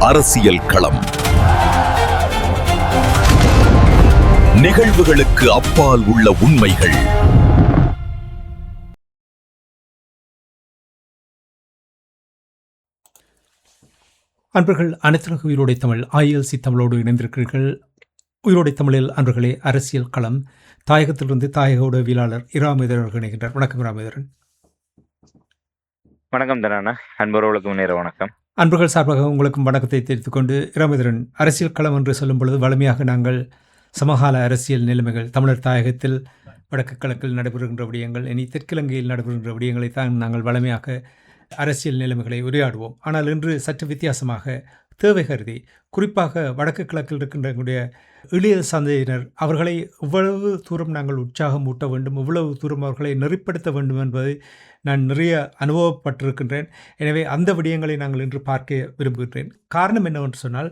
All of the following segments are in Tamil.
அரசியல் களம். நிகழ்வுகளுக்கு அப்பால் உள்ள உண்மைகள். அன்பர்கள் அனைத்துலக உயிரோடை தமிழ் ILC தமிழோடு இணைந்திருக்கிறீர்கள். உயிரோடை தமிழில் அன்பர்களே, அரசியல் களம். தாயகத்திலிருந்து தாயக உடவியலாளர் இராமேதரன் அவர்கள் இணைகின்றார். வணக்கம் இராமேதரன். வணக்கம் தனானா, அன்பர்களுக்கும் நேர வணக்கம். அன்பர்கள் சார்பாக உங்களுக்கும் வணக்கத்தை தெரிவித்துக் கொண்டு, இராமேதரன், அரசியல் களம் என்று சொல்லும் பொழுது வலிமையாக நாங்கள் சமகால அரசியல் நிலைமைகள், தமிழர் தாயகத்தில் வடக்கு கிழக்கில் நடைபெறுகின்ற விடயங்கள், இனி தெற்கிலங்கையில் நடைபெறுகின்ற விடயங்களை தான் நாங்கள் வலிமையாக அரசியல் நிலைமைகளை உரையாடுவோம். ஆனால் இன்று சற்று வித்தியாசமாக தேவை கருதி, குறிப்பாக வடக்கு கிழக்கில் இருக்கின்ற எங்களுடைய இளைய சந்தையினர் அவர்களை இவ்வளவு தூரம் நாங்கள் உற்சாகம் ஊட்ட வேண்டும், இவ்வளவு தூரம் அவர்களை நெறிப்படுத்த வேண்டும் என்பதை நான் நிறைய அனுபவப்பட்டிருக்கின்றேன். எனவே அந்த விடயங்களை நாங்கள் இன்று பார்க்க விரும்புகின்றேன். காரணம் என்னவென்று சொன்னால்,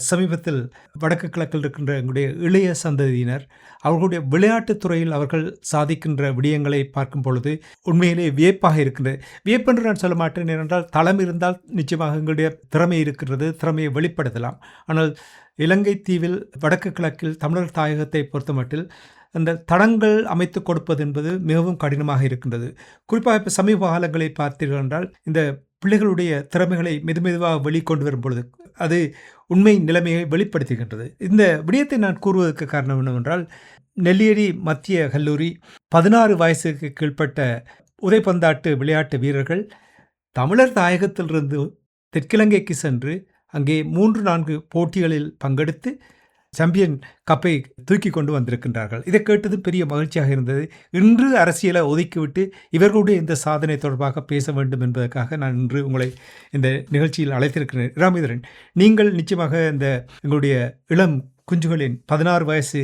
சமீபத்தில் வடக்கு கிழக்கில் இருக்கின்ற எங்களுடைய இளைய சந்ததியினர் அவர்களுடைய விளையாட்டுத் துறையில் அவர்கள் சாதிக்கின்ற விடயங்களை பார்க்கும் பொழுது உண்மையிலே வியப்பாக இருக்கின்றது. வியப்பென்று நான் சொல்ல மாட்டேன், ஏனென்றால் தளம் இருந்தால் நிச்சயமாக எங்களுடைய திறமை இருக்கின்றது, திறமையை வெளிப்படுத்தலாம். ஆனால் இலங்கை தீவில் வடக்கு கிழக்கில் தமிழர் தாயகத்தை பொறுத்தமட்டில் அந்த தடங்கள் அமைத்து கொடுப்பது என்பது மிகவும் கடினமாக இருக்கின்றது. குறிப்பாக இப்போ சமீப காலங்களை பார்த்தீர்கள் என்றால், இந்த பிள்ளைகளுடைய திறமைகளை மெதுமெதுவாக வெளிக்கொண்டு வரும் பொழுது அது உண்மை நிலைமையை வெளிப்படுத்துகின்றது. இந்த விடயத்தை நான் கூறுவதற்கு காரணம் என்னவென்றால், நெல்லியடி மத்திய கல்லூரி 16 வயசுக்கு கீழ்ப்பட்ட உதைப்பந்தாட்டு விளையாட்டு வீரர்கள் தமிழர் தாயகத்திலிருந்து தெற்கிலங்கைக்கு சென்று அங்கே 3-4 போட்டிகளில் பங்கெடுத்து சாம்பியன் கப்பை தூக்கி கொண்டு வந்திருக்கின்றார்கள். இதை கேட்டது பெரிய மகிழ்ச்சியாக இருந்தது. இன்று அரசியலை ஒதுக்கிவிட்டு இவர்களுடைய இந்த சாதனை தொடர்பாக பேச வேண்டும் என்பதற்காக நான் இன்று உங்களை இந்த நிகழ்ச்சியில் அழைத்திருக்கிறேன். இராமேதரன், நீங்கள் நிச்சயமாக இந்த எங்களுடைய இளம் குஞ்சுகளின் 16 வயசு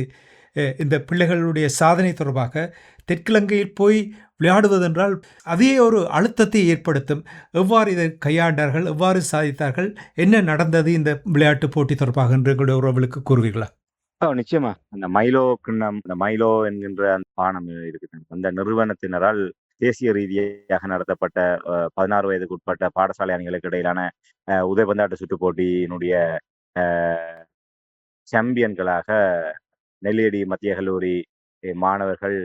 இந்த பிள்ளைகளுடைய சாதனை தொடர்பாக தெற்கிலங்கையில் போய் விளையாடுவதென்றால் அதே ஒரு அழுத்தத்தை ஏற்படுத்தும். எவ்வாறு இதை கையாண்டார்கள், எவ்வாறு சாதித்தார்கள், என்ன நடந்தது இந்த விளையாட்டு போட்டி தொடர்பாக என்று எங்களுடைய உறவுகளுக்கு கூறுவீர்களா? நிச்சயமா. அந்த மைலோ கிண்ணம், இந்த மைலோ என்கின்ற அந்த பானம் இருக்குது. அந்த நிறுவனத்தினரால் தேசிய ரீதியாக நடத்தப்பட்ட 16 வயதுக்கு உட்பட்ட பாடசாலை அணிகளுக்கு இடையிலான உதைபந்தாட்ட சுற்று போட்டியினுடைய சாம்பியன்களாக நெல்லியடி மத்திய கல்லூரி மாணவர்கள்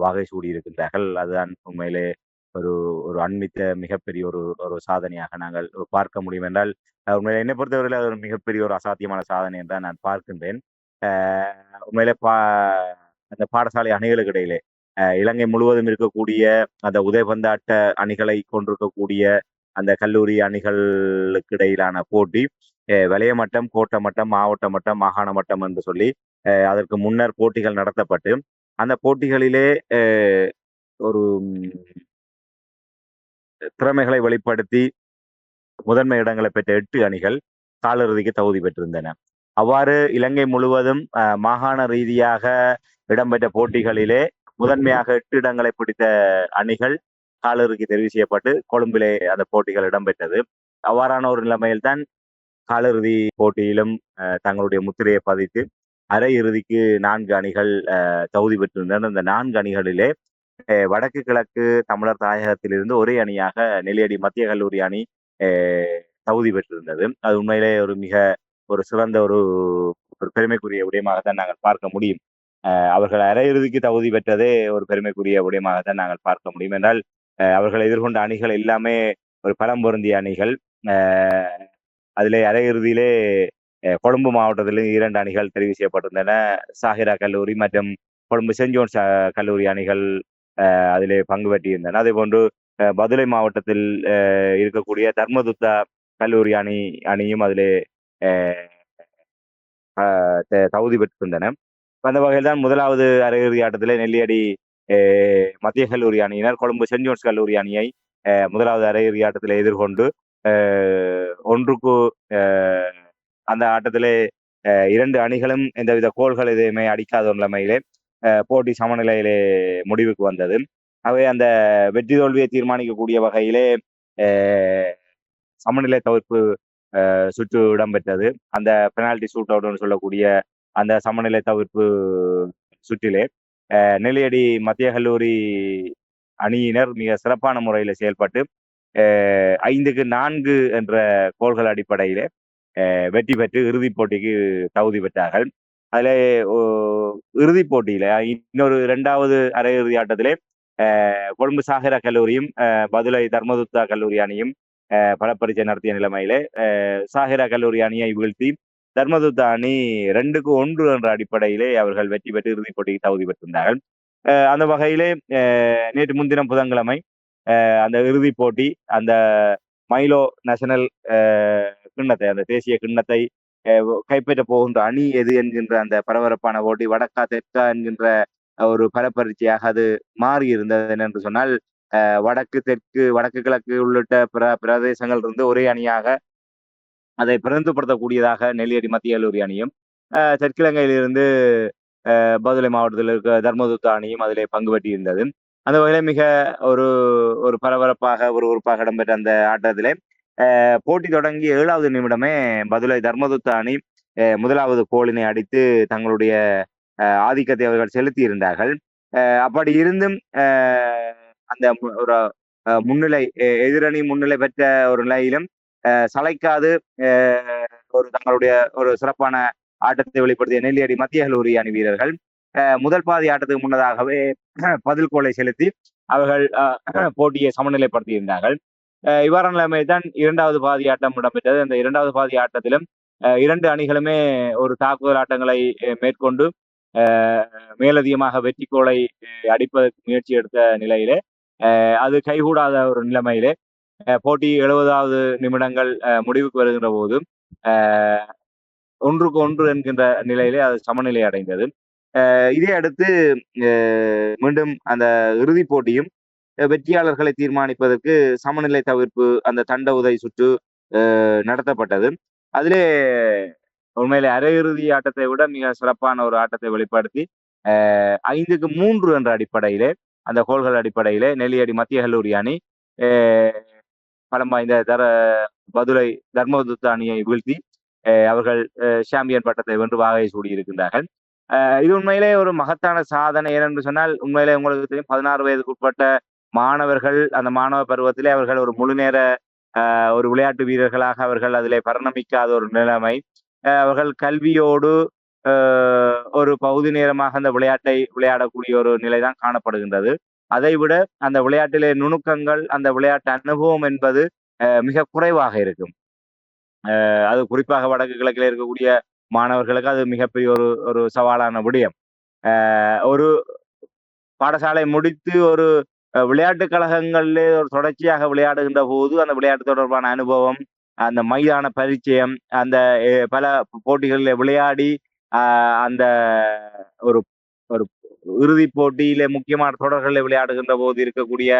வாகை சூடியிருக்கின்றார்கள். அதுதான் உண்மையிலே ஒரு ஒரு அண்மித்த மிகப்பெரிய ஒரு சாதனையாக நாங்கள் பார்க்க முடியும். என்றால் உண்மையிலே என்னை பொறுத்தவரையில் அது ஒரு மிகப்பெரிய ஒரு அசாத்தியமான சாதனை என்று தான் நான் பார்க்கின்றேன். உண்மையிலே அந்த பாடசாலை அணிகளுக்கு இடையிலே இலங்கை முழுவதும் இருக்கக்கூடிய அந்த உதைபந்தாட்ட அணிகளை கொண்டிருக்கக்கூடிய அந்த கல்லூரி அணிகளுக்கு இடையிலான போட்டி வலய மட்டம், கோட்ட மட்டம், மாவட்ட மட்டம், மாகாண மட்டம் என்று சொல்லி அதற்கு முன்னர் போட்டிகள் நடத்தப்பட்டு, அந்த போட்டிகளிலே ஒரு திறமைகளை வெளிப்படுத்தி முதன்மை இடங்களை பெற்ற 8 அணிகள் காலிறுதிக்கு தகுதி பெற்றிருந்தன. அவ்வாறு இலங்கை முழுவதும் மாகாண ரீதியாக இடம்பெற்ற போட்டிகளிலே முதன்மையாக 8 இடங்களை பிடித்த அணிகள் காலிறுதிக்கு தெரிவு செய்யப்பட்டு கொழும்பிலே அந்த போட்டிகள் இடம்பெற்றது. அவ்வாறான ஒரு நிலைமையில்தான் காலிறுதி போட்டியிலும் தங்களுடைய முத்திரையை பதித்து அரை இறுதிக்கு 4 அணிகள் தகுதி பெற்றிருந்தன. இந்த 4 அணிகளிலே வடக்கு கிழக்கு தமிழர் தாயகத்திலிருந்து ஒரே அணியாக நெல்லியடி மத்திய கல்லூரி அணி தகுதி பெற்றிருந்தது. அது உண்மையிலே ஒரு சிறந்த ஒரு பெருமைக்குரிய விடயமாகத்தான் நாங்கள் பார்க்க முடியும். அவர்கள் அரையிறுதிக்கு தகுதி பெற்றதே ஒரு பெருமைக்குரிய விடயமாகத்தான் நாங்கள் பார்க்க முடியும். என்றால் அவர்கள் எதிர்கொண்ட அணிகள் எல்லாமே ஒரு பலம் பொருந்திய அணிகள். அதிலே அரையிறுதியிலே கொழும்பு மாவட்டத்திலும் 2 அணிகள் தெரிவு செய்யப்பட்டிருந்தன. சாஹிரா கல்லூரி மற்றும் கொழும்பு சென்ட் ஜோன்ஸ் கல்லூரி அணிகள் அதிலே பங்கு பெற்றிருந்தன. அதே போன்று பதுளை மாவட்டத்தில் இருக்கக்கூடிய தர்மதுத்தா கல்லூரி அணியும் அதிலே தகுதி பெற்றிருந்தன. அந்த வகையில் தான் முதலாவது அரையிறுதி ஆட்டத்திலே நெல்லியடி மத்திய கல்லூரி அணியினர் கொழும்பு சென்ட் ஜோன்ஸ் கல்லூரி அணியை முதலாவது அரையிறுதி ஆட்டத்தில் எதிர்கொண்டு 1-க்கு அந்த ஆட்டத்திலே 2 அணிகளும் எந்தவித கோல்கள் எதுவுமே அடிக்காத ஒரு நிலைமையிலே போட்டி சமநிலையிலே முடிவுக்கு வந்தது. ஆகவே அந்த வெற்றி தோல்வியை தீர்மானிக்கக்கூடிய வகையிலே சமநிலை தவிர்ப்பு சுற்று இடம்பெற்றது. அந்த பெனால்டி ஷூட் அவுட்னு சொல்லக்கூடிய அந்த சமநிலை தவிர்ப்பு சுற்றிலே நெல்லியடி மத்திய கல்லூரி அணியினர் மிக சிறப்பான முறையில் செயல்பட்டு 5-4 என்ற கோல்கள் அடிப்படையிலே வெற்றி பெற்று இறுதிப் போட்டிக்கு தகுதி பெற்றார்கள். அதிலே இறுதிப் போட்டியில இன்னொரு 2வது அரையிறுதி ஆட்டத்திலே கொழும்பு சாகரா கல்லூரியும் பதுளை தர்மதுத்தா கல்லூரி அணியும் பலப்பரீட்சை நடத்திய நிலைமையிலே சாகரா கல்லூரி அணியை வீழ்த்தி தர்மதுத்தா அணி 2-1 என்ற அடிப்படையிலே அவர்கள் வெற்றி பெற்று இறுதிப் போட்டிக்கு தகுதி பெற்றிருந்தார்கள். அந்த வகையிலே நேற்று முன்தினம் புதன்கிழமை அந்த இறுதிப் போட்டி அந்த மைலோ நேஷனல் கிண்ணத்தை அந்த தேசிய கிண்ணத்தை கைப்பற்ற போகின்ற அணி எது என்கின்ற அந்த பரபரப்பான போட்டி வடக்கா தெற்கா என்கின்ற ஒரு பரப்பரீட்சையாக அது மாறி இருந்தது என்று சொன்னால் வடக்கு தெற்கு வடக்கு கிழக்கு உள்ளிட்ட பிரதேசங்கள் இருந்து ஒரே அணியாக அதை பிரதிநிதிப்படுத்தக்கூடியதாக நெல்லியடி மத்திய கல்லூரி அணியும் தெற்கிழங்கையிலிருந்து பதுளை மாவட்டத்தில் இருக்க தர்மதுத்தா அணியும் அதிலே பங்கு பெற்றிருந்தது. அந்த வகையில மிக ஒரு ஒரு பரபரப்பாக ஒருவருப்பாக இடம்பெற்ற அந்த ஆட்டத்திலே போட்டி தொடங்கி 7வது நிமிடமே பதுளை தர்மதுத்தா அணி முதலாவது கோலினை அடித்து தங்களுடைய ஆதிக்கத்தை அவர்கள் செலுத்தி இருந்தார்கள். அப்படி இருந்தும் அந்த ஒரு முன்னிலை எதிரணி முன்னிலை பெற்ற ஒரு நிலையிலும் சளைக்காது ஒரு தங்களுடைய ஒரு சிறப்பான ஆட்டத்தை வெளிப்படுத்திய நெல்லியடி மத்திய கல்லூரி அணி வீரர்கள் முதல் பாதி ஆட்டத்துக்கு முன்னதாகவே பதில் கோலை செலுத்தி அவர்கள் போட்டியை சமநிலைப்படுத்தியிருந்தார்கள். இவ்வாறான நிலைமைதான் 2வது பாதி ஆட்டம் இடம்பெற்றது. அந்த 2வது பாதி ஆட்டத்திலும் 2 அணிகளுமே ஒரு தாக்குதல் ஆட்டங்களை மேற்கொண்டு மேலதிகமாக வெற்றி கோலை அடிப்பதற்கு முயற்சி எடுத்த நிலையிலே அது கைகூடாத ஒரு நிலைமையிலே போட்டி 70வது நிமிடங்கள் முடிவுக்கு வருகின்ற போது 1-1 என்கின்ற நிலையிலே அது சமநிலை அடைந்தது. இதை அடுத்து மீண்டும் அந்த இறுதிப் போட்டியும் வெற்றியாளர்களை தீர்மானிப்பதற்கு சமநிலை தவிர்ப்பு அந்த தண்ட உதை சுற்று நடத்தப்பட்டது. அதிலே உண்மையிலே அரையிறுதி ஆட்டத்தை விட மிக சிறப்பான ஒரு ஆட்டத்தை வெளிப்படுத்தி 5-3 என்ற அடிப்படையிலே அந்த கோல்கள் அடிப்படையிலே நெல்லியடி மத்திய கல்லூரி அணி பலம் வாய்ந்த பதுளை தர்மதுத்தா அணியை வீழ்த்தி அவர்கள் சாம்பியன் பட்டத்தை வென்று வாகை சூடியிருக்கின்றார்கள். இது உண்மையிலே ஒரு மகத்தான சாதனை. ஏனென்று சொன்னால் உண்மையிலே உங்களுக்கு தெரியும் 16 வயதுக்குட்பட்ட மாணவர்கள் அந்த மாணவ பருவத்திலே அவர்கள் ஒரு முழு நேர ஒரு விளையாட்டு வீரர்களாக அவர்கள் அதிலே பரிணமிக்காத ஒரு நிலைமை. அவர்கள் கல்வியோடு ஒரு பகுதி நேரமாக அந்த விளையாட்டை விளையாடக்கூடிய ஒரு நிலைதான் காணப்படுகின்றது. அதைவிட அந்த விளையாட்டிலே நுணுக்கங்கள் அந்த விளையாட்டு அனுபவம் என்பது மிக குறைவாக இருக்கும். அது குறிப்பாக வடக்கு கிழக்கில் இருக்கக்கூடிய மாணவர்களுக்கு அது மிகப்பெரிய ஒரு ஒரு சவாலான விடயம். ஒரு பாடசாலை முடித்து ஒரு விளையாட்டு கழகங்களிலே ஒரு தொடர்ச்சியாக விளையாடுகின்ற போது அந்த விளையாட்டு தொடர்பான அனுபவம் அந்த மைதான பரிச்சயம் அந்த பல போட்டிகளில் விளையாடி அந்த ஒரு ஒரு இறுதிப் போட்டியிலே முக்கியமான தொடர்களில் விளையாடுகின்ற போது இருக்கக்கூடிய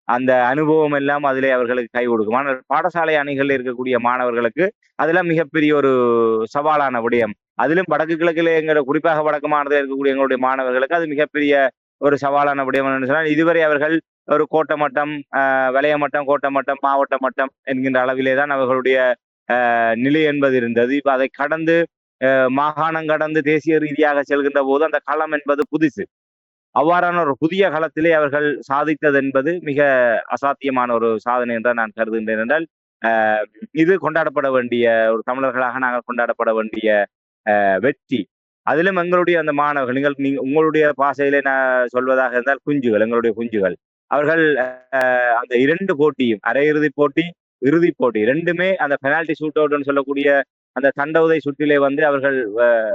அந்த அனுபவம் எல்லாம் அதிலே அவர்களுக்கு கை கொடுக்கும். ஆனால் பாடசாலை அணிகளில் இருக்கக்கூடிய மாணவர்களுக்கு அதெல்லாம் மிகப்பெரிய ஒரு சவாலான விடயம். அதிலும் வடக்கு கிழக்கிலே குறிப்பாக வடக்கு மாநிலத்தில் இருக்கக்கூடிய எங்களுடைய மாணவர்களுக்கு அது மிகப்பெரிய ஒரு சவாலான விடயம் என்று சொன்னால் இதுவரை அவர்கள் ஒரு கோட்ட மட்டம் வலய மட்டம் கோட்ட மட்டம் மாவட்ட மட்டம் என்கின்ற அளவிலே தான் அவர்களுடைய நிலை என்பது இருந்தது. இப்ப அதை கடந்து மாகாணம் கடந்து தேசிய ரீதியாக செல்கின்ற போது அந்த களம் என்பது புதுசு. அவ்வாறான ஒரு புதிய களத்திலே அவர்கள் சாதித்தது என்பது மிக அசாத்தியமான ஒரு சாதனை என்று நான் கருதுகின்றேன். என்றால் இது கொண்டாடப்பட வேண்டிய ஒரு தமிழர்களாக நாங்கள் கொண்டாடப்பட வேண்டிய வெற்றி. அதிலும் எங்களுடைய அந்த மாணவர்கள் உங்களுடைய பாசையிலே நான் சொல்வதாக இருந்தால் குஞ்சுகள் எங்களுடைய குஞ்சுகள் அவர்கள் அந்த 2 போட்டியும் அரையிறுதி போட்டி இறுதிப் போட்டி 2மே அந்த பெனால்டி ஷூட் அவுட்னு சொல்லக்கூடிய அந்த தண்ட உதை சுற்றிலே வந்து அவர்கள்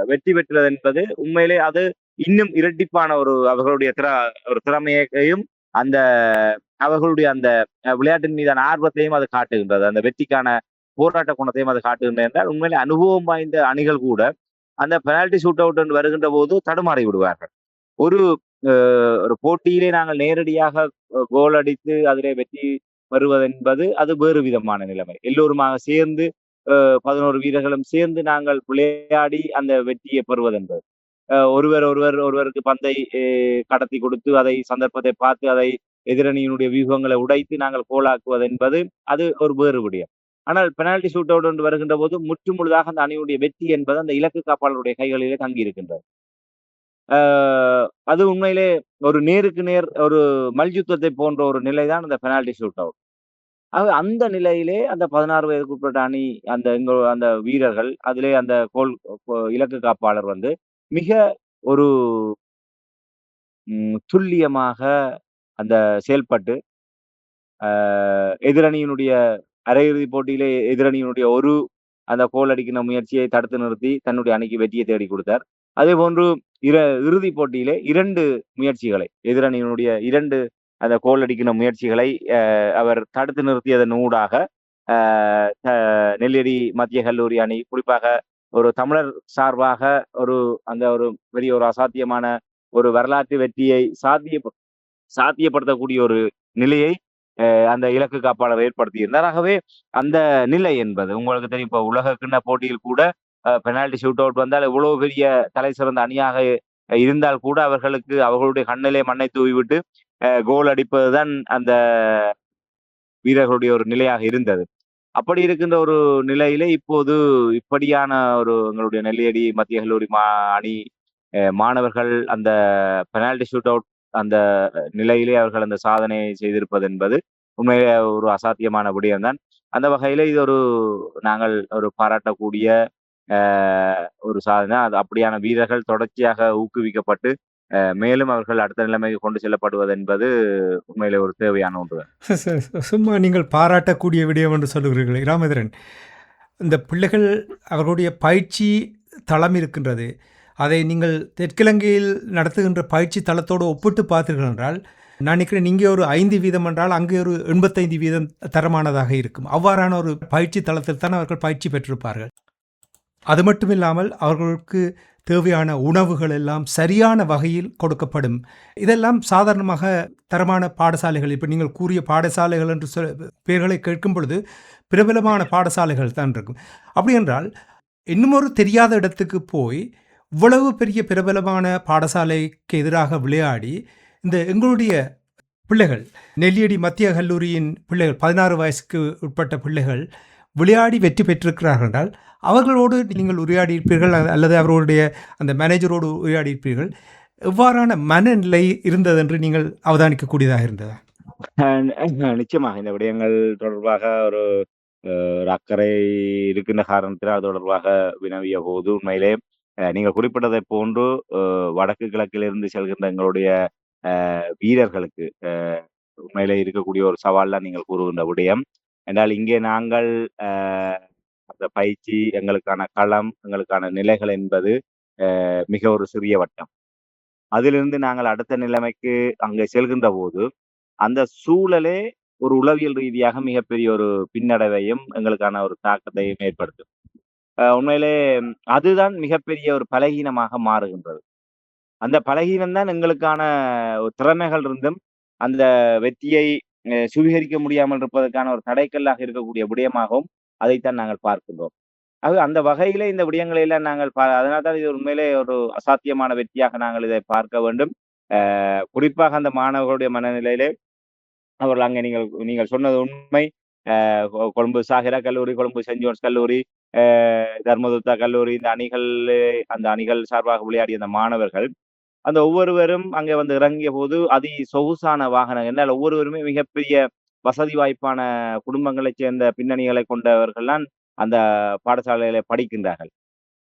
வெற்றி பெற்றது என்பது உண்மையிலே அது இன்னும் இரட்டிப்பான ஒரு அவர்களுடைய ஒரு திறமையையும் அந்த அவர்களுடைய அந்த விளையாட்டின் மீதான ஆர்வத்தையும் அது காட்டுகின்றது. அந்த வெற்றிக்கான போராட்ட குணத்தையும் அது காட்டுகின்றது என்றால் உண்மையிலே அனுபவம் வாய்ந்த அணிகள் கூட அந்த பெனால்டி ஷூட் அவுட் என்று வருகின்ற போது தடுமாறி விடுவார்கள். ஒரு ஒரு போட்டியிலே நாங்கள் நேரடியாக கோல் அடித்து அதிலே வெற்றி வருவதென்பது அது வேறு விதமான நிலைமை. எல்லோருமாக சேர்ந்து 11 வீரர்களும் சேர்ந்து நாங்கள் விளையாடி அந்த வெற்றியை பெறுவதென்பது ஒருவருக்கு பந்தை கடத்தி கொடுத்து அதை சந்தர்ப்பத்தை பார்த்து அதை எதிரணியினுடைய வியூகங்களை உடைத்து நாங்கள் கோலாக்குவது என்பது அது ஒரு வேறு விடயம். ஆனால் பெனால்டி ஷூட் அவுட் என்று வருகின்ற போது முற்றுமுழுதாக அந்த அணியுடைய வெற்றி என்பது அந்த இலக்கு காப்பாளருடைய கைகளிலே தங்கி இருக்கின்றது. அது உண்மையிலே ஒரு நேருக்கு நேர் ஒரு மல்யுத்தத்தை போன்ற ஒரு நிலைதான் அந்த பெனால்டி ஷூட் அவுட். அந்த நிலையிலே அந்த 16 வயதுக்குட்பட்ட அணி அந்த வீரர்கள் அதிலே அந்த இலக்கு காப்பாளர் வந்து மிக ஒரு துல்லியமாக அந்த செயல்பட்டு அ எதிரணியினுடைய அரையிறுதிப் போட்டியிலே எதிரணியினுடைய ஒரு அந்த கோல் அடிக்கிற முயற்சியை தடுத்து நிறுத்தி தன்னுடைய அணிக்கு வெற்றியை தேடிக் கொடுத்தார். அதேபோன்று இறுதிப் போட்டியிலே 2 முயற்சிகளை எதிரணியினுடைய 2 அந்த கோல் அடிக்கிற முயற்சிகளை அவர் தடுத்து நிறுத்தியதன் ஊடாக அ த நெல்லியடி மத்திய கல்லூரி அணி குறிப்பாக ஒரு தமிழர் சார்பாக ஒரு பெரிய ஒரு அசாத்தியமான ஒரு வரலாற்று வெற்றியை சாத்தியப்படுத்தக்கூடிய ஒரு நிலையை அந்த இலக்கு காப்பாளர் ஏற்படுத்தியிருந்தார். ஆகவே அந்த நிலை என்பது உங்களுக்கு தெரியும். இப்ப உலக கிண்ண போட்டியில் கூட பெனால்டி ஷூட் அவுட் வந்தால் எவ்வளவு பெரிய தலை சிறந்த அணியாக இருந்தால் கூட அவர்களுடைய கண்ணிலே மண்ணை தூவிவிட்டு கோல் அடிப்பதுதான் அந்த வீரர்களுடைய ஒரு நிலையாக இருந்தது. அப்படி இருக்கின்ற ஒரு நிலையிலே இப்போது இப்படியான எங்களுடைய நெல்லியடி மத்திய கல்லூரி அணி மாணவர்கள் அந்த பெனால்டி ஷூட் அவுட் அந்த நிலையிலே அவர்கள் அந்த சாதனையை செய்திருப்பது என்பது உண்மையிலே ஒரு அசாத்தியமான விடயம்தான். அந்த வகையிலே இது நாங்கள் பாராட்டக்கூடிய ஒரு சாதனை. அது அப்படியான வீரர்கள் தொடர்ச்சியாக ஊக்குவிக்கப்பட்டு மேலும் அவர்கள் அடுத்த நிலைமைக்கு கொண்டு செல்லப்படுவது என்பது உண்மையிலே ஒரு தேவையான ஒன்றுதான். சும்மா நீங்கள் பாராட்டக்கூடிய விடயம் என்று சொல்லுகிறீர்கள் இராமேந்திரன். இந்த பிள்ளைகள் அவர்களுடைய பயிற்சி தளம் இருக்கின்றது. அதை நீங்கள் தெற்கிழங்கையில் நடத்துகின்ற பயிற்சி தளத்தோடு ஒப்பிட்டு பார்த்தீர்கள் என்றால் நான் நினைக்கிறேன் இங்கே ஒரு 5% என்றால் அங்கே ஒரு 85% தரமானதாக இருக்கும். அவ்வாறான ஒரு பயிற்சி தளத்தில் தான் அவர்கள் பயிற்சி பெற்றிருப்பார்கள். அது மட்டும் இல்லாமல் அவர்களுக்கு தேவையான உணவுகள் எல்லாம் சரியான வகையில் கொடுக்கப்படும். இதெல்லாம் சாதாரணமாக தரமான பாடசாலைகள், இப்போ நீங்கள் கூறிய பாடசாலைகள் என்று பெயர்களை கேட்கும் பொழுது பிரபலமான பாடசாலைகள் தான் இருக்கும். அப்படி என்றால் இன்னும் ஒரு தெரியாத இடத்துக்கு போய் இவ்வளவு பெரிய பிரபலமான பாடசாலைக்கு எதிராக விளையாடி இந்த எங்களுடைய பிள்ளைகள் நெல்லியடி மத்திய கல்லூரியின் பிள்ளைகள் 16 வயசுக்கு உட்பட்ட பிள்ளைகள் விளையாடி வெற்றி பெற்றிருக்கிறார்கள் என்றால் அவர்களோடு நீங்கள் உரையாடியிருப்பீர்கள் அல்லது அவர்களுடைய அந்த மேனேஜரோடு உரையாடியிருப்பீர்கள். எவ்வாறான மனநிலை இருந்தது என்று நீங்கள் அவதானிக்கக்கூடியதாக இருந்ததா? நிச்சயமாக இந்த விடயங்கள் தொடர்பாக ஒரு அக்கறை இருக்கின்ற காரணத்தில் அது தொடர்பாக வினவிய போது உண்மையிலே நீங்க குறிப்பிட்டதை போன்று வடக்கு கிழக்கிலிருந்து செல்கின்ற எங்களுடைய வீரர்களுக்கு உண்மையிலே இருக்கக்கூடிய ஒரு சவால்லாம் நீங்கள் கூறுகின்ற விடயம் என்றால் இங்கே நாங்கள் அந்த பயிற்சி எங்களுக்கான களம் எங்களுக்கான நிலைகள் என்பது மிக ஒரு சிறிய வட்டம். அதிலிருந்து நாங்கள் அடுத்த நிலைமைக்கு அங்கே செல்கின்ற போது அந்த சூழலே ஒரு உளவியல் ரீதியாக மிகப்பெரிய ஒரு பின்னடைவையும் எங்களுக்கான ஒரு தாக்கத்தையும் ஏற்படுத்தும். உண்மையிலே அதுதான் மிகப்பெரிய ஒரு பலகீனமாக மாறுகின்றது. அந்த பலகீனம் தான் எங்களுக்கான திறமைகள் இருந்தும் அந்த வெற்றியை சுவீகரிக்க முடியாமல் இருப்பதற்கான ஒரு தடைக்கல்லாக இருக்கக்கூடிய விடயமாகவும் அதைத்தான் நாங்கள் பார்க்கின்றோம். அந்த வகையிலே இந்த விடயங்களை எல்லாம் நாங்கள் அதனால்தான் இது உண்மையிலே ஒரு அசாத்தியமான வெற்றியாக நாங்கள் இதை பார்க்க வேண்டும். குறிப்பாக அந்த மாணவர்களுடைய மனநிலையிலே அவர்கள் அங்கே நீங்கள் சொன்னது உண்மை. கொழும்பு சாகிரா கல்லூரி, கொழும்பு சென்ட் ஜோன்ஸ் கல்லூரி, தர்மதுத்தா கல்லூரி அந்த அணிகள் சார்பாக விளையாடிய அந்த மாணவர்கள் அந்த ஒவ்வொருவரும் அங்கே வந்து இறங்கிய போது சொகுசான வாகனம் என்னால் ஒவ்வொருவருமே மிகப்பெரிய வசதி வாய்ப்பான குடும்பங்களைச் சேர்ந்த பின்னணிகளை கொண்டவர்கள்லாம் அந்த பாடசாலையில படிக்கின்றார்கள்.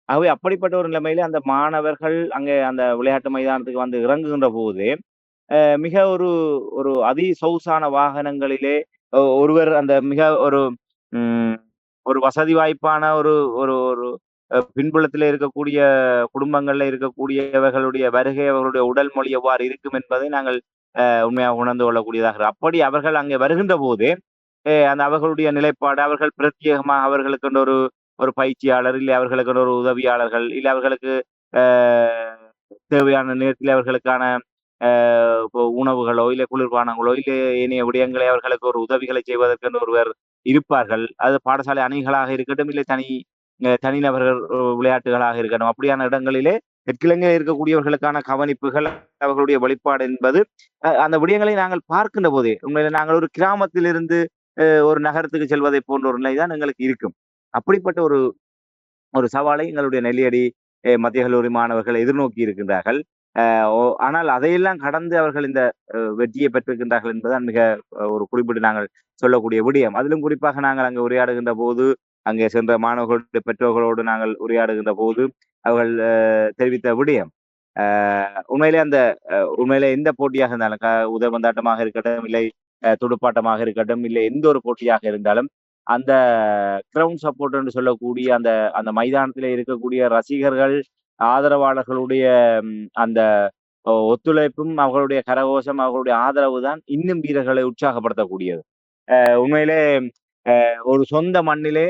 ஆகவே அப்படிப்பட்ட ஒரு நிலைமையிலே அந்த மாணவர்கள் அங்கே அந்த விளையாட்டு மைதானத்துக்கு வந்து இறங்குகின்ற போது மிக ஒரு சொகுசான வாகனங்களிலே ஒருவர் அந்த மிக ஒரு வசதி வாய்ப்பான ஒரு ஒரு பின்புலத்தில் இருக்கக்கூடிய குடும்பங்கள்ல இருக்கக்கூடியவர்களுடைய வருகை அவர்களுடைய உடல் மொழி எவ்வாறு இருக்கும் என்பதை நாங்கள் உண்மையாக உணர்ந்து கொள்ளக்கூடியதாக. அப்படி அவர்கள் அங்கே வருகின்ற போது அந்த அவர்களுடைய நிலைப்பாடு அவர்கள் பிரத்யேகமாக அவர்களுக்கு ஒரு பயிற்சியாளர் இல்லை அவர்களுக்கு ஒரு உதவியாளர்கள் இல்லை அவர்களுக்கு தேவையான நேரத்தில் அவர்களுக்கான உணவுகளோ இல்லை குளிர்பானங்களோ இல்லை ஏனைய விடயங்களை அவர்களுக்கு ஒரு உதவிகளை செய்வதற்கு ஒருவர் இருப்பார்கள். அது பாடசாலை அணிகளாக இருக்கட்டும் இல்லை தனிநபர்கள் விளையாட்டுகளாக இருக்கட்டும். அப்படியான இடங்களிலே தெற்கிழங்கையில் இருக்கக்கூடியவர்களுக்கான கவனிப்புகள் அவர்களுடைய வெளிப்பாடு என்பது அந்த விடயங்களை நாங்கள் பார்க்கின்ற போதே உண்மையில நாங்கள் ஒரு கிராமத்திலிருந்து ஒரு நகரத்துக்கு செல்வதை போன்ற ஒரு நிலைதான் எங்களுக்கு இருக்கும். அப்படிப்பட்ட ஒரு சவாலை எங்களுடைய நெல்லியடி மத்திய கல்லூரி மாணவர்கள் எதிர்நோக்கி இருக்கின்றார்கள். ஆனால் அதையெல்லாம் கடந்து அவர்கள் இந்த வெற்றியை பெற்றிருக்கின்றார்கள் என்பதுதான் மிக ஒரு குறிப்பிட்டு நாங்கள் சொல்லக்கூடிய விடயம். அதிலும் குறிப்பாக நாங்கள் அங்கே உரையாடுகின்ற போது, அங்கே சென்ற மாணவர்களுடைய பெற்றோர்களோடு நாங்கள் உரையாடுகின்ற போது அவர்கள் தெரிவித்த விடயம் உண்மையிலே அந்த உண்மையிலே எந்த போட்டியாக இருந்தாலும் உதவந்தாட்டமாக இருக்கட்டும், இல்லை துடுப்பாட்டமாக இருக்கட்டும், இல்லை எந்த ஒரு போட்டியாக இருந்தாலும் அந்த கிரவுண்ட் சப்போர்ட் என்று சொல்லக்கூடிய அந்த அந்த மைதானத்திலே இருக்கக்கூடிய ரசிகர்கள், ஆதரவாளர்களுடைய அந்த ஒத்துழைப்பும், அவர்களுடைய கரகோஷம், அவர்களுடைய ஆதரவு தான் இன்னும் வீரர்களை உற்சாகப்படுத்தக்கூடியது. உண்மையிலே ஒரு சொந்த மண்ணிலே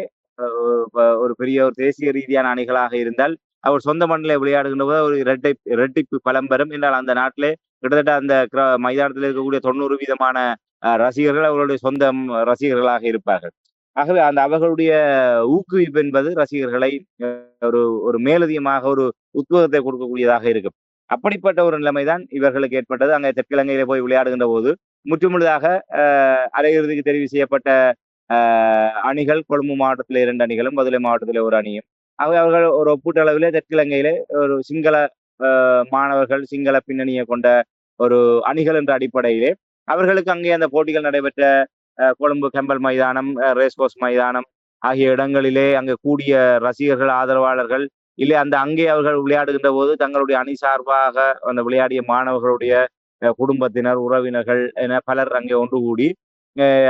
ஒரு பெரிய ஒரு தேசிய ரீதியான அணிகளாக இருந்தால் அவர் சொந்த மண்ணிலே விளையாடுகின்ற போது ஒரு இரட்டிப்பு பலம் பெறும் என்றால் அந்த நாட்டிலே கிட்டத்தட்ட அந்த மைதானத்தில் இருக்கக்கூடிய 90% ரசிகர்கள் அவர்களுடைய சொந்த ரசிகர்களாக இருப்பார்கள். ஆகவே அந்த அவர்களுடைய ஊக்குவிப்பு என்பது ரசிகர்களை ஒரு ஒரு மேலதிகமாக ஒரு உத்வேகத்தை கொடுக்கக்கூடியதாக இருக்கும். அப்படிப்பட்ட ஒரு நிலைமைதான் இவர்களுக்கு ஏற்பட்டது. அங்கே தெற்கிழங்கையில போய் விளையாடுகின்ற போது முற்றுமுழுதாக அரையிறுதிக்கு தெரிவு செய்யப்பட்ட அணிகள் கொழும்பு மாவட்டத்தில் 2 அணிகளும், மதுரை மாவட்டத்தில் ஒரு அணியும். ஆகவே அவர்கள் ஒரு ஒப்பீட்டளவிலே தெற்கிழங்கையிலே ஒரு சிங்கள மாணவர்கள், சிங்கள பின்னணியை கொண்ட ஒரு அணிகள் என்ற அடிப்படையிலே அவர்களுக்கு அங்கே அந்த போட்டிகள் நடைபெற்ற கொழும்பு கெம்பல் மைதானம், ரேஸ்கோர்ஸ் மைதானம் ஆகிய இடங்களிலே அங்கே கூடிய ரசிகர்கள், ஆதரவாளர்கள் இல்லை அந்த அங்கே அவர்கள் விளையாடுகின்ற போது தங்களுடைய அணி சார்பாக அந்த விளையாடிய மாணவர்களுடைய குடும்பத்தினர், உறவினர்கள் என பலர் அங்கே ஒன்று கூடி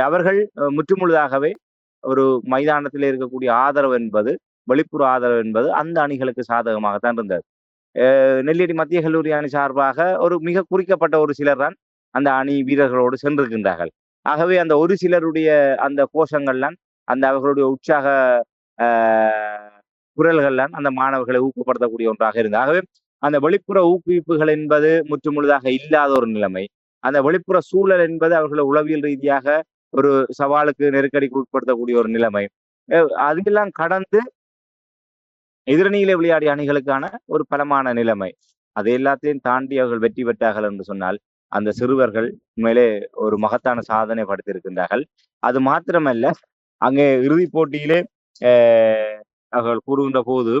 அவர்கள் முற்றுமுழுதாகவே ஒரு மைதானத்தில் இருக்கக்கூடிய ஆதரவு என்பது, வெளிப்புற ஆதரவு என்பது அந்த அணிகளுக்கு சாதகமாகத்தான் இருந்தது. நெல்லியடி மத்திய கல்லூரி அணி சார்பாக ஒரு மிக குறிக்கப்பட்ட ஒரு சிலர் தான் அந்த அணி வீரர்களோடு சென்றிருக்கின்றார்கள். ஆகவே அந்த ஒரு சிலருடைய அந்த கோஷங்கள்லாம், அந்த அவர்களுடைய உற்சாக குரல்கள்லாம் அந்த மாணவர்களை ஊக்கப்படுத்தக்கூடிய ஒன்றாக இருந்தது. ஆகவே அந்த வெளிப்புற ஊக்குவிப்புகள் என்பது முற்றுமுழுதாக இல்லாத ஒரு நிலைமை. அந்த வெளிப்புற சூழல் என்பது அவர்களை உளவியல் ரீதியாக ஒரு சவாலுக்கு, நெருக்கடிக்கு உட்படுத்தக்கூடிய ஒரு நிலைமை. அதெல்லாம் கடந்து எதிரணியிலே விளையாடிய அணிகளுக்கான ஒரு பலமான நிலைமை. அது எல்லாத்தையும் தாண்டி அவர்கள் வெற்றி பெற்றார்கள் என்று சொன்னால், அந்த சிறுவர்கள் உண்மையிலே ஒரு மகத்தான சாதனை படைத்திருக்கின்றார்கள். அது மாத்திரமல்ல, அங்கே இறுதிப் போட்டியிலே அவர்கள் கூறுகின்ற போது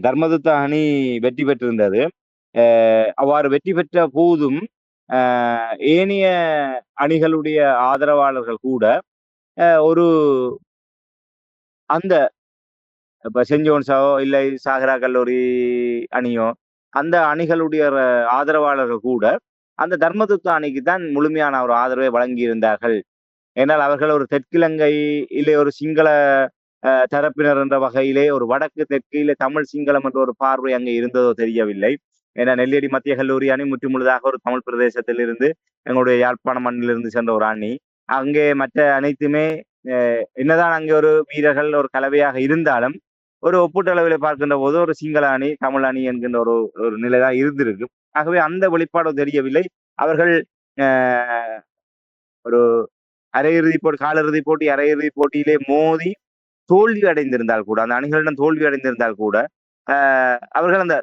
தர்மதுத்த அணி வெற்றி பெற்றிருந்தது. அவ்வாறு வெற்றி பெற்ற போதும் ஏனைய அணிகளுடைய ஆதரவாளர்கள் கூட ஒரு அந்த இப்ப சென்ட் ஜோன்ஸோ இல்லை சாகரா கல்லூரி அணியோ அந்த அணிகளுடைய ஆதரவாளர்கள் கூட அந்த தர்மதுத்த அணிக்கு தான் முழுமையான ஒரு ஆதரவை வழங்கியிருந்தார்கள். ஏனால் அவர்கள் ஒரு தெற்கிழங்கை இல்லை ஒரு சிங்கள தரப்பினர் என்ற வகையிலே ஒரு வடக்கு தெற்கிலே தமிழ் சிங்களம் என்ற ஒரு பார்வை அங்கே இருந்ததோ தெரியவில்லை. ஏன்னா நெல்லியடி மத்திய கல்லூரி அணி முற்றுமுழுதாக ஒரு தமிழ் பிரதேசத்தில் இருந்து எங்களுடைய யாழ்ப்பாண மண்ணிலிருந்து சென்ற ஒரு அணி. அங்கே மற்ற அனைத்துமே என்னதான் அங்கே ஒரு வீரர்கள் ஒரு கலவையாக இருந்தாலும் ஒரு ஒப்பீட்டளவில் பார்க்கின்ற போது ஒரு சிங்கள அணி, தமிழ் அணி என்கின்ற ஒரு ஒரு நிலைதான் இருந்திருக்கு. ஆகவே அந்த வெளிப்பாடு தெரியவில்லை. அவர்கள் ஒரு அரையிறுதி போட்டி, காலிறுதி போட்டி, அரையிறுதி போட்டியிலே மோதி தோல்வி அடைந்திருந்தால் கூட, அந்த அணிகளிடம் தோல்வி அடைந்திருந்தால் கூட அவர்கள் அந்த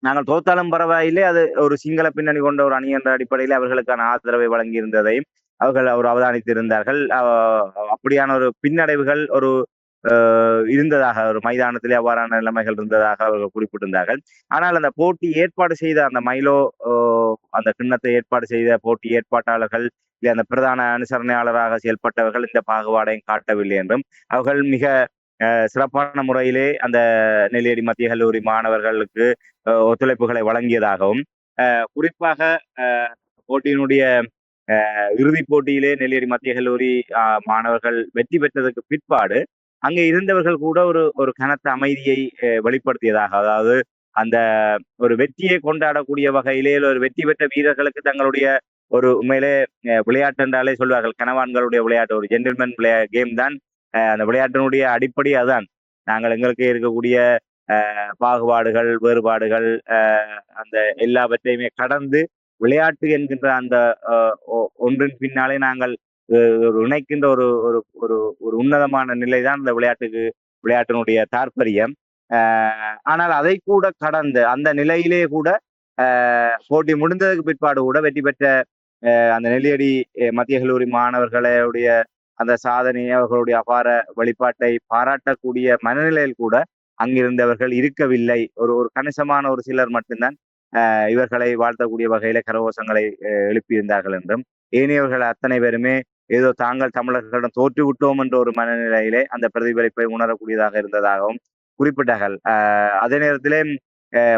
நாங்கள் தோத்தாலும் பரவாயில்லை, அது ஒரு சிங்கள பின்னணி கொண்ட ஒரு அணி என்ற அடிப்படையில் அவர்களுக்கான ஆதரவை வழங்கியிருந்ததையும் அவர்கள் அவதானித்திருந்தார்கள். அப்படியான ஒரு பின்னடைவுகள் ஒரு இருந்ததாக, ஒரு மைதானத்திலே அவ்வாறான நிலைமைகள் இருந்ததாக அவர்கள் குறிப்பிட்டிருந்தார்கள். ஆனால் அந்த போட்டி ஏற்பாடு செய்த அந்த மைலோ அந்த கிண்ணத்தை ஏற்பாடு செய்த போட்டி ஏற்பாட்டாளர்கள் இல்லை அந்த பிரதான அனுசரணையாளராக செயல்பட்டவர்கள் இந்த பாகுபாடையும் காட்டவில்லை என்றும், அவர்கள் மிக சிறப்பான முறையிலே அந்த நெல்லியடி மத்திய கல்லூரி மாணவர்களுக்கு ஒத்துழைப்புகளை வழங்கியதாகவும், குறிப்பாக போட்டியினுடைய இறுதிப் போட்டியிலே நெல்லியடி மத்திய கல்லூரி மாணவர்கள் வெற்றி பெற்றதற்கு பிற்பாடு அங்கே இருந்தவர்கள் கூட ஒரு ஒரு கனத்த அமைதியை வெளிப்படுத்தியதாக, அதாவது அந்த ஒரு வெற்றியை கொண்டாடக்கூடிய வகையிலே ஒரு வெற்றி பெற்ற வீரர்களுக்கு தங்களுடைய ஒரு உண்மையிலே விளையாட்டு என்றாலே சொல்வார்கள், கனவான்களுடைய விளையாட்டு, ஒரு ஜென்டில்மேன் கேம் தான் அந்த விளையாட்டினுடைய அடிப்படை. அதான் நாங்கள் எங்களுக்கு இருக்கக்கூடிய பாகுபாடுகள், வேறுபாடுகள், அந்த எல்லாவற்றையுமே கடந்து விளையாட்டு என்கின்ற அந்த ஒன்றின் பின்னாலே நாங்கள் இணைக்கின்ற ஒரு ஒரு ஒரு ஒரு உன்னதமான நிலைதான் இந்த விளையாட்டினுடைய தாற்பயம். ஆனால் அதை கூட கடந்து அந்த நிலையிலே கூட போட்டி முடிந்ததுக்கு பிற்பாடு கூட வெற்றி பெற்ற அந்த நெல்லியடி மத்திய கல்லூரி மாணவர்களுடைய அந்த சாதனையை, அவர்களுடைய அபார வெளிப்பாட்டை பாராட்டக்கூடிய மனநிலையில் கூட அங்கிருந்தவர்கள் இருக்கவில்லை. ஒரு ஒரு கணிசமான ஒரு சிலர் மட்டும்தான் இவர்களை வாழ்த்தக்கூடிய வகையில கரகோஷங்களை எழுப்பியிருந்தார்கள் என்றும், ஏனையவர்கள் அத்தனை பேருமே ஏதோ தாங்கள் தமிழர்களிடம் தோற்றுவிட்டோம் என்ற ஒரு மனநிலையிலே அந்த பிரதிபலிப்பை உணரக்கூடியதாக இருந்ததாகவும் குறிப்பிட்டார்கள். அதே நேரத்திலே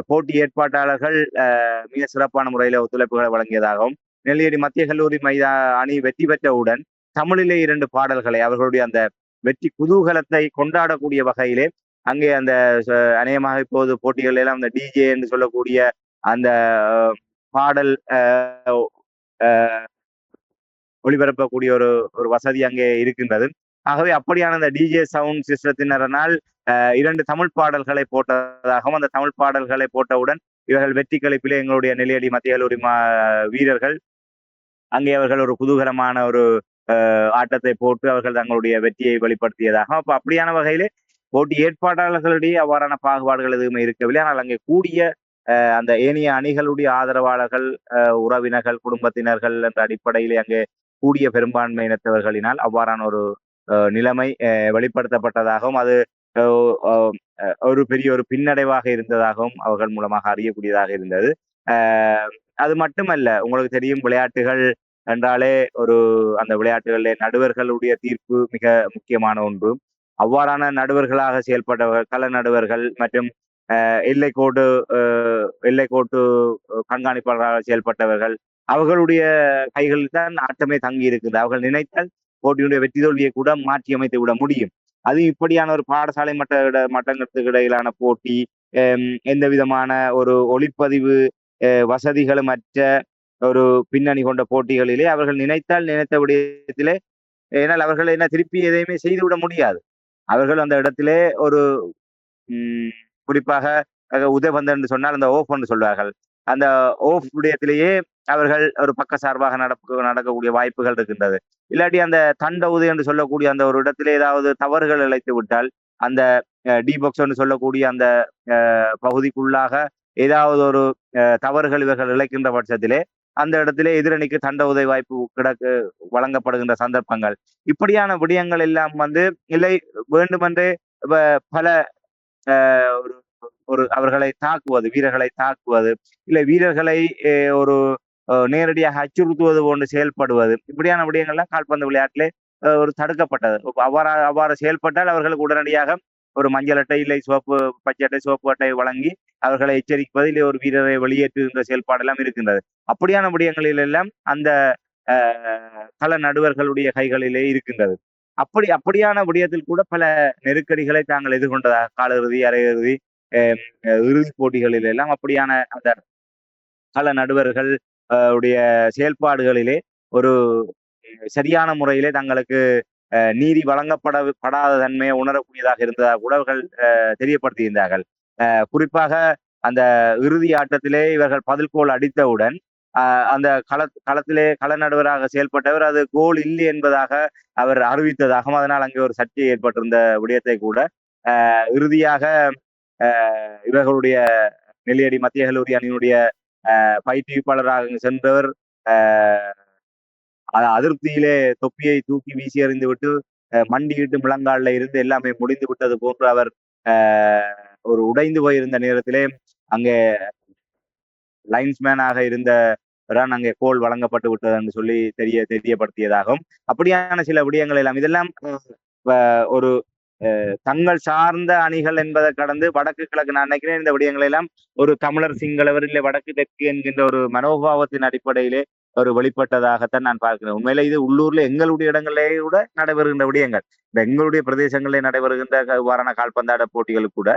போட்டி ஏற்பாட்டாளர்கள் மிக சிறப்பான முறையில ஒத்துழைப்புகளை வழங்கியதாகவும், நெல்லியடி மத்திய கல்லூரி அணி வெற்றி பெற்றவுடன் தமிழிலே 2 பாடல்களை அவர்களுடைய அந்த வெற்றி குதூகலத்தை கொண்டாடக்கூடிய வகையிலே அங்கே அந்த அநேகமாக இப்போது போட்டிகள் எல்லாம் அந்த டிஜே என்று சொல்லக்கூடிய அந்த பாடல் ஒளிபரப்பக்கூடிய ஒரு ஒரு வசதி அங்கே இருக்கின்றது. ஆகவே அப்படியான அந்த டிஜே சவுண்ட் சிஸ்டத்தினரால் 2 தமிழ் பாடல்களை போட்டதாகவும், அந்த தமிழ் பாடல்களை போட்டவுடன் இவர்கள் வெற்றி களிப்பிலே எங்களுடைய நெல்லியடி மத்திய கல்லூரி வீரர்கள் அங்கே அவர்கள் ஒரு குதூகலமான ஒரு ஆட்டத்தை போட்டு அவர்கள் தங்களுடைய வெற்றியை வெளிப்படுத்தியதாக. அப்ப அப்படியான வகையிலே போட்டி ஏற்பாட்டாளர்களிடையே அவ்வாறான பாகுபாடுகள் எதுவுமே இருக்கவில்லை. ஆனால் அங்கே கூடிய அந்த ஏனைய அணிகளுடைய ஆதரவாளர்கள், உறவினர்கள், குடும்பத்தினர்கள் என்ற அடிப்படையிலே அங்கே கூடிய பெரும்பான்மையினத்தவர்களினால் அவ்வாறான ஒரு நிலைமை வெளிப்படுத்தப்பட்டதாகவும், அது ஒரு பெரிய ஒரு பின்னடைவாக இருந்ததாகவும் அவர்கள் மூலமாக அறியக்கூடியதாக இருந்தது. அது மட்டுமல்ல, உங்களுக்கு தெரியும் விளையாட்டுகள் என்றாலே அந்த விளையாட்டுகளிலே நடுவர்களுடைய தீர்ப்பு மிக முக்கியமான ஒன்று. அவ்வாறான நடுவர்களாக செயல்பட்டவர்கள், கள நடுவர்கள் மற்றும் எல்லைக்கோட்டு கண்காணிப்பாளராக செயல்பட்டவர்கள், அவர்களுடைய கைகளில் தான் ஆட்டமே தங்கி இருக்குது. அவர்கள் நினைத்தால் போட்டியுடைய வெற்றி தோல்வியை கூட மாற்றி அமைத்து விட முடியும். அது இப்படியான ஒரு பாடசாலை மட்டங்களுக்கு இடையிலான போட்டி, எந்த விதமான ஒரு ஒளிப்பதிவு வசதிகளும் அற்ற ஒரு பின்னணி கொண்ட போட்டிகளிலே அவர்கள் நினைத்த விடயத்திலே, ஏனால் அவர்கள் என்ன திருப்பி எதையுமே செய்துவிட முடியாது. அவர்கள் அந்த இடத்திலே ஒரு குறிப்பாக உதயபந்து என்று சொன்னால் அந்த ஓஃப் என்று சொல்வார்கள். அந்த ஓஃப் விடயத்திலேயே அவர்கள் ஒரு பக்க சார்பாக நடக்கக்கூடிய வாய்ப்புகள் இருக்கின்றது. இல்லாட்டி அந்த தண்ட உதயம் என்று சொல்லக்கூடிய அந்த ஒரு இடத்திலே ஏதாவது தவறுகள் இழைத்து விட்டால், அந்த டி பாக்ஸ் என்று சொல்லக்கூடிய அந்த பகுதிக்குள்ளாக ஏதாவது ஒரு தவறுகள் இவர்கள் இழைக்கின்ற பட்சத்திலே அந்த இடத்திலே எதிரணிக்கு தண்ட உதவி வாய்ப்பு வழங்கப்படுகின்ற சந்தர்ப்பங்கள், இப்படியான விடயங்கள் எல்லாம் இல்லை வேண்டுமென்றே பல ஒரு அவர்களை தாக்குவது, வீரர்களை தாக்குவது, இல்லை வீரர்களை ஒரு நேரடியாக அச்சுறுத்துவது போன்று செயல்படுவது, இப்படியான விடயங்கள்லாம் கால்பந்து விளையாட்டிலே ஒரு தடுக்கப்பட்டது. அவ்வாறு செயல்பட்டால் அவர்களுக்கு உடனடியாக ஒரு மஞ்சள் அட்டை, இல்லை பச்சை அட்டை, சிவப்பு அட்டை வழங்கி அவர்களை எச்சரிப்பது, இல்லை ஒரு வீரரை வெளியேற்றுகின்ற செயல்பாடெல்லாம் இருக்கின்றது. அப்படியான விடயங்களில் எல்லாம் அந்த கள நடுவர்களுடைய கைகளிலே இருக்கின்றது. அப்படியான விடயத்தில் கூட பல நெருக்கடிகளை தாங்கள் எதிர்கொண்டதாக காலிறுதி, அரையிறுதி, இறுதிப் போட்டிகளில் எல்லாம் அப்படியான அந்த கள நடுவர்கள் உடைய செயல்பாடுகளிலே ஒரு சரியான முறையிலே தங்களுக்கு நீதி வழங்கப்படாத தன்மையை உணரக்கூடியதாக இருந்ததாக கூட அவர்கள் தெரியப்படுத்தியிருந்தார்கள். குறிப்பாக அந்த இறுதி ஆட்டத்திலே இவர்கள் பதில் கோல் அடித்தவுடன் அந்த களத்திலே கள நடுவராக செயல்பட்டவர் அது கோல் இல்லை என்பதாக அவர் அறிவித்ததாகவும், அதனால் அங்கே ஒரு சர்ச்சை ஏற்பட்டிருந்த விடயத்தை கூட இறுதியாக இவர்களுடைய நெல்லியடி மத்திய கல்லூரி அணியினுடைய பயிற்றுவிப்பாளராக சென்றவர் அதிருப்தியிலே தொப்பியை தூக்கி வீசி எறிந்து விட்டு மண்டியிட்டு முழங்காலில் இருந்து எல்லாமே முடிந்து விட்டது போன்று அவர் ஒரு உடைந்து போயிருந்த நேரத்திலே அங்கே லைன்ஸ்மேனாக இருந்த அங்கே கோல் வழங்கப்பட்டு விட்டது என்று சொல்லி தெரியப்படுத்தியதாகவும், அப்படியான சில விடயங்கள் எல்லாம் இதெல்லாம் ஒரு தங்கள் சார்ந்த அணிகள் என்பதை கடந்து வடக்கு கிழக்கு, நான் நினைக்கிறேன் இந்த விடயங்கள் எல்லாம் ஒரு தமிழர் சிங்களவர் இல்லை வடக்கு தெற்கு என்கின்ற ஒரு மனோபாவத்தின் அடிப்படையிலே ஒரு வெளிப்பட்டதாகத்தான் நான் பார்க்கிறேன். உண்மையில இது உள்ளூர்ல எங்களுடைய இடங்களிலேயே கூட நடைபெறுகின்ற விடயங்கள். எங்களுடைய பிரதேசங்களிலே நடைபெறுகின்ற இவ்வாறான கால்பந்தாட்ட போட்டிகள் கூட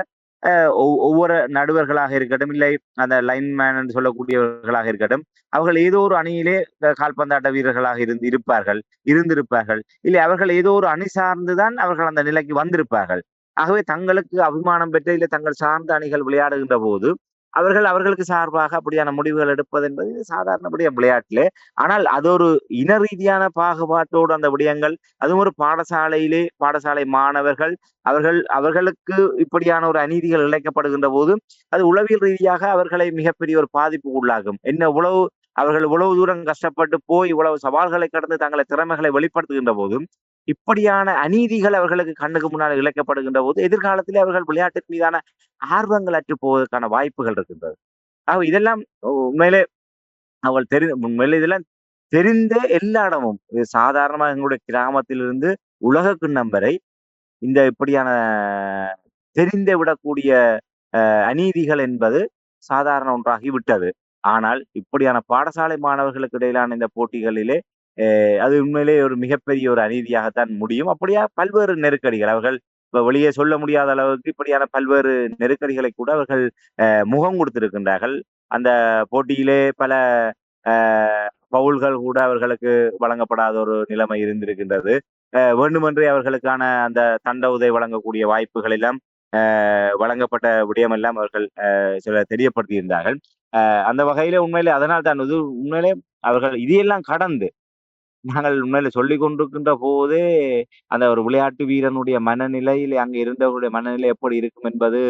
ஒவ்வொரு நடுவர்களாக இருக்கட்டும், இல்லை அந்த லைன்மேன் என்று சொல்லக்கூடியவர்களாக இருக்கட்டும், அவர்கள் ஏதோ ஒரு அணியிலே கால்பந்தாட்ட வீரர்களாக இருந்திருப்பார்கள், இல்லை அவர்கள் ஏதோ ஒரு அணி சார்ந்துதான் அவர்கள் அந்த நிலைக்கு வந்திருப்பார்கள். ஆகவே தங்களுக்கு அபிமானம் பெற்ற, இல்லை தங்கள் சார்ந்த அணிகள் விளையாடுகின்ற போது அவர்களுக்கு சார்பாக அப்படியான முடிவுகள் எடுப்பது என்பது சாதாரணபடிய விளையாட்டிலே. ஆனால் அது ஒரு இன ரீதியான பாகுபாட்டோடு அந்த விடயங்கள், அதுவும் ஒரு பாடசாலை மாணவர்கள் அவர்களுக்கு இப்படியான ஒரு அநீதிகள் இழைக்கப்படுகின்ற போது அது உளவியல் ரீதியாக அவர்களை மிகப்பெரிய ஒரு பாதிப்பு உள்ளாகும். அவர்கள் இவ்வளவு தூரம் கஷ்டப்பட்டு போய் இவ்வளவு சவால்களை கடந்து தங்களை திறமைகளை வெளிப்படுத்துகின்ற போதும் இப்படியான அநீதிகள் அவர்களுக்கு கண்ணுக்கு முன்னால் இழைக்கப்படுகின்ற போது எதிர்காலத்திலே அவர்கள் விளையாட்டின் மீதான ஆர்வங்கள் அற்று போவதற்கான வாய்ப்புகள் இருக்கின்றது. இதெல்லாம் உண்மையிலே உண்மையிலே இதெல்லாம் தெரிந்த எல்லா இடமும் இது சாதாரணமாக எங்களுடைய கிராமத்திலிருந்து உலக கிண்ணம் வரை இந்த இப்படியான தெரிந்து விடக்கூடிய அநீதிகள் என்பது சாதாரண ஒன்றாகி விட்டது. ஆனால் இப்படியான பாடசாலை மாணவர்களுக்கு இடையிலான இந்த போட்டிகளிலே அது உண்மையிலே ஒரு மிகப்பெரிய ஒரு அநீதியாகத்தான் முடியும். அப்படியா பல்வேறு நெருக்கடிகள் அவர்கள் இப்ப வெளியே சொல்ல முடியாத அளவுக்கு இப்படியான பல்வேறு நெருக்கடிகளை கூட அவர்கள் முகம் கொடுத்திருக்கின்றார்கள். அந்த போட்டியிலே பல பவுல்கள் கூட அவர்களுக்கு வழங்கப்படாத ஒரு நிலைமை இருந்திருக்கின்றது. வேண்டுமென்றே அவர்களுக்கான அந்த தண்ட உதை வழங்கக்கூடிய வாய்ப்புகள் எல்லாம் வழங்கப்பட்ட விடயமெல்லாம் அவர்கள் சில தெரியப்படுத்தியிருந்தார்கள். அந்த வகையில உண்மையிலே அதனால் தான் இது உண்மையிலே அவர்கள் இதையெல்லாம் கடந்து நாங்கள் உண்மையில சொல்லிக் கொண்டிருக்கின்ற போதே அந்த ஒரு விளையாட்டு வீரனுடைய மனநிலையில் அங்கே இருந்தவருடைய மனநிலை எப்படி இருக்கும் என்பது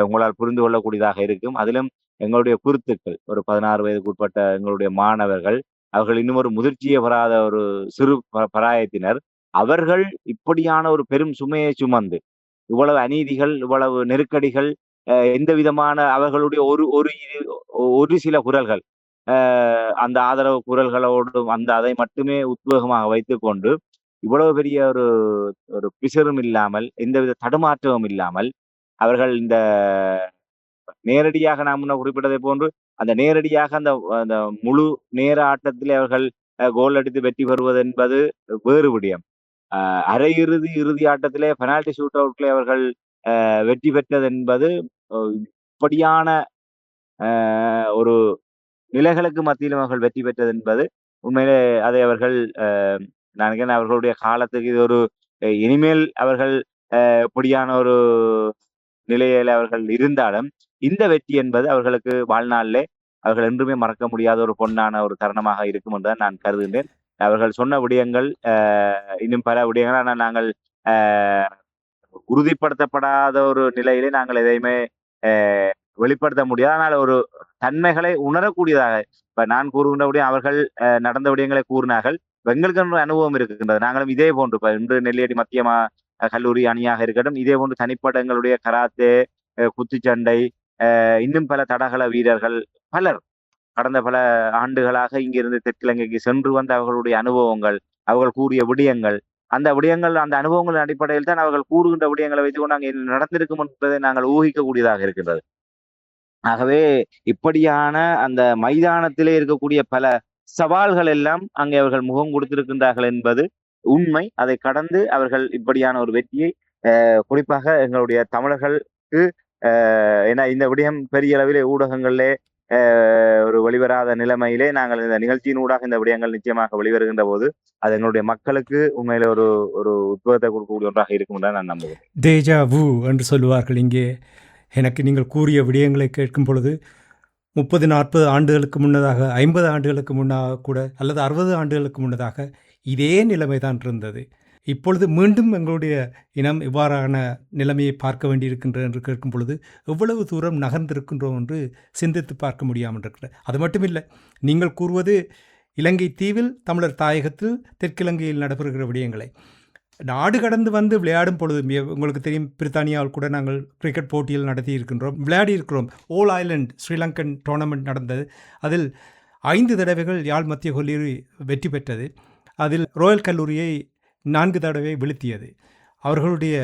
உங்களால் புரிந்து கொள்ளக்கூடியதாக இருக்கும். அதிலும் எங்களுடைய குருத்துக்கள் ஒரு 16 வயதுக்கு உட்பட்ட எங்களுடைய மாணவர்கள் அவர்கள் இன்னும் ஒரு முதிர்ச்சியை பெறாத ஒரு சிறு பராயத்தினர் அவர்கள் இப்படியான ஒரு பெரும் சுமையை சுமந்து இவ்வளவு அநீதிகள் இவ்வளவு நெருக்கடிகள் எந்த விதமான அவர்களுடைய ஒரு சில குரல்கள் அந்த ஆதரவு குரல்களோடு அந்த அதை மட்டுமே உத்வேகமாக வைத்துக்கொண்டு இவ்வளவு பெரிய ஒரு ஒரு பிசரும் இல்லாமல் எந்தவித தடுமாற்றமும் இல்லாமல் அவர்கள் இந்த நேரடியாக நாம் முன்ன குறிப்பிட்டதை போன்று அந்த நேரடியாக அந்த அந்த முழு நேர ஆட்டத்திலே அவர்கள் கோல் அடித்து வெற்றி பெறுவது என்பது வேறு விடயம். அரையிறுதி இறுதி ஆட்டத்திலே பெனால்டி ஷூட் அவுட்ல அவர்கள் வெற்றி பெற்றது என்பது இப்படியான ஒரு நிலைகளுக்கு மத்தியிலும் அவர்கள் வெற்றி பெற்றது என்பது உண்மையிலே அதை அவர்கள் நான் நினைக்கிறேன் அவர்களுடைய காலத்துக்கு இது ஒரு இனிமேல் அவர்கள் இப்படியான ஒரு நிலையில அவர்கள் இருந்தாலும் இந்த வெற்றி என்பது அவர்களுக்கு வாழ்நாளிலே அவர்கள் என்றுமே மறக்க முடியாத ஒரு பொன்னான ஒரு தருணமாக இருக்கும் என்றுதான் நான் கருதுகின்றேன். அவர்கள் சொன்ன விடயங்கள் இன்னும் பல விடயங்கள் ஆனால் நாங்கள் உறுதிப்படுத்தப்படாத ஒரு நிலையிலே நாங்கள் எதையுமே வெளிப்படுத்த முடியாது. ஆனால் ஒரு தன்மைகளை உணரக்கூடியதாக இப்ப நான் கூறுகின்ற விடயம் அவர்கள் நடந்த விடயங்களை கூறினார்கள். எங்களுக்கு அனுபவம் இருக்கின்றது. நாங்களும் இதே போன்று இப்ப இன்று நெல்லியடி மத்திய கல்லூரி அணியாக இருக்கட்டும் இதே போன்று தனிப்பட்ட எங்களுடைய கராத்தே குத்துச்சண்டை இன்னும் பல தடகள வீரர்கள் பலர் கடந்த பல ஆண்டுகளாக இங்கிருந்து தெற்கிழங்கைக்கு சென்று வந்த அவர்களுடைய அனுபவங்கள் அவர்கள் கூறிய விடயங்கள் அந்த அனுபவங்களின் அடிப்படையில் தான் அவர்கள் கூறுகின்ற விடயங்களை வைத்துக்கொண்டு அங்கே நடந்திருக்கும் என்பதை நாங்கள் ஊகிக்கக்கூடியதாக இருக்கின்றது. ஆகவே இப்படியான அந்த மைதானத்திலே இருக்கக்கூடிய பல சவால்கள் எல்லாம் அங்கே அவர்கள் முகம் கொடுத்திருக்கின்றார்கள் என்பது உண்மை. அதை கடந்து அவர்கள் இப்படியான ஒரு வெற்றியை குறிப்பாக எங்களுடைய தமிழர்களுக்கு ஏன்னா இந்த விடயம் பெரிய அளவிலே ஊடகங்களிலே ஒரு வெளிவராத நிலைமையிலே நாங்கள் இந்த நிகழ்ச்சியின் ஊடாக இந்த விடயங்கள் நிச்சயமாக வெளிவருகின்ற போது அது எங்களுடைய மக்களுக்கு உண்மையில ஒரு ஒரு உத்வேகத்தை கொடுக்கக்கூடிய ஒன்றாக இருக்கும் என்று நான் நம்புகிறேன். தேஜா வு என்று சொல்லுவார்கள். இங்கே எனக்கு நீங்கள் கூறிய விடயங்களை கேட்கும் பொழுது 30-40 ஆண்டுகளுக்கு முன்னதாக 50 ஆண்டுகளுக்கு முன்னாக கூட அல்லது 60 ஆண்டுகளுக்கு முன்னதாக இதே நிலைமை தான் இருந்தது. இப்பொழுது மீண்டும் எங்களுடைய இனம் இவ்வாறான நிலைமையை பார்க்க வேண்டியிருக்கின்ற என்று கேட்கும் பொழுது எவ்வளவு தூரம் நகர்ந்திருக்கின்றோம் என்று சிந்தித்து பார்க்க முடியாமல் இருக்கிறது. அது மட்டுமில்லை, நீங்கள் கூறுவது இலங்கை தீவில் தமிழர் தாயகத்தில் தெற்கிலங்கையில் நடைபெறுகிற விடயங்களை நாடு கடந்து வந்து விளையாடும் பொழுது உங்களுக்கு தெரியும், பிரித்தானியாவில் கூட நாங்கள் கிரிக்கெட் போட்டியில் நடத்தி இருக்கின்றோம், விளையாடி இருக்கிறோம். ஓல் ஐலண்ட் ஸ்ரீலங்கன் டோர்னமெண்ட் நடந்தது. அதில் 5 தடவைகள் யாழ் மத்திய கல்லூரி வெற்றி பெற்றது. அதில் ரோயல் கல்லூரியை 4 தடவை வீழ்த்தியது. அவர்களுடைய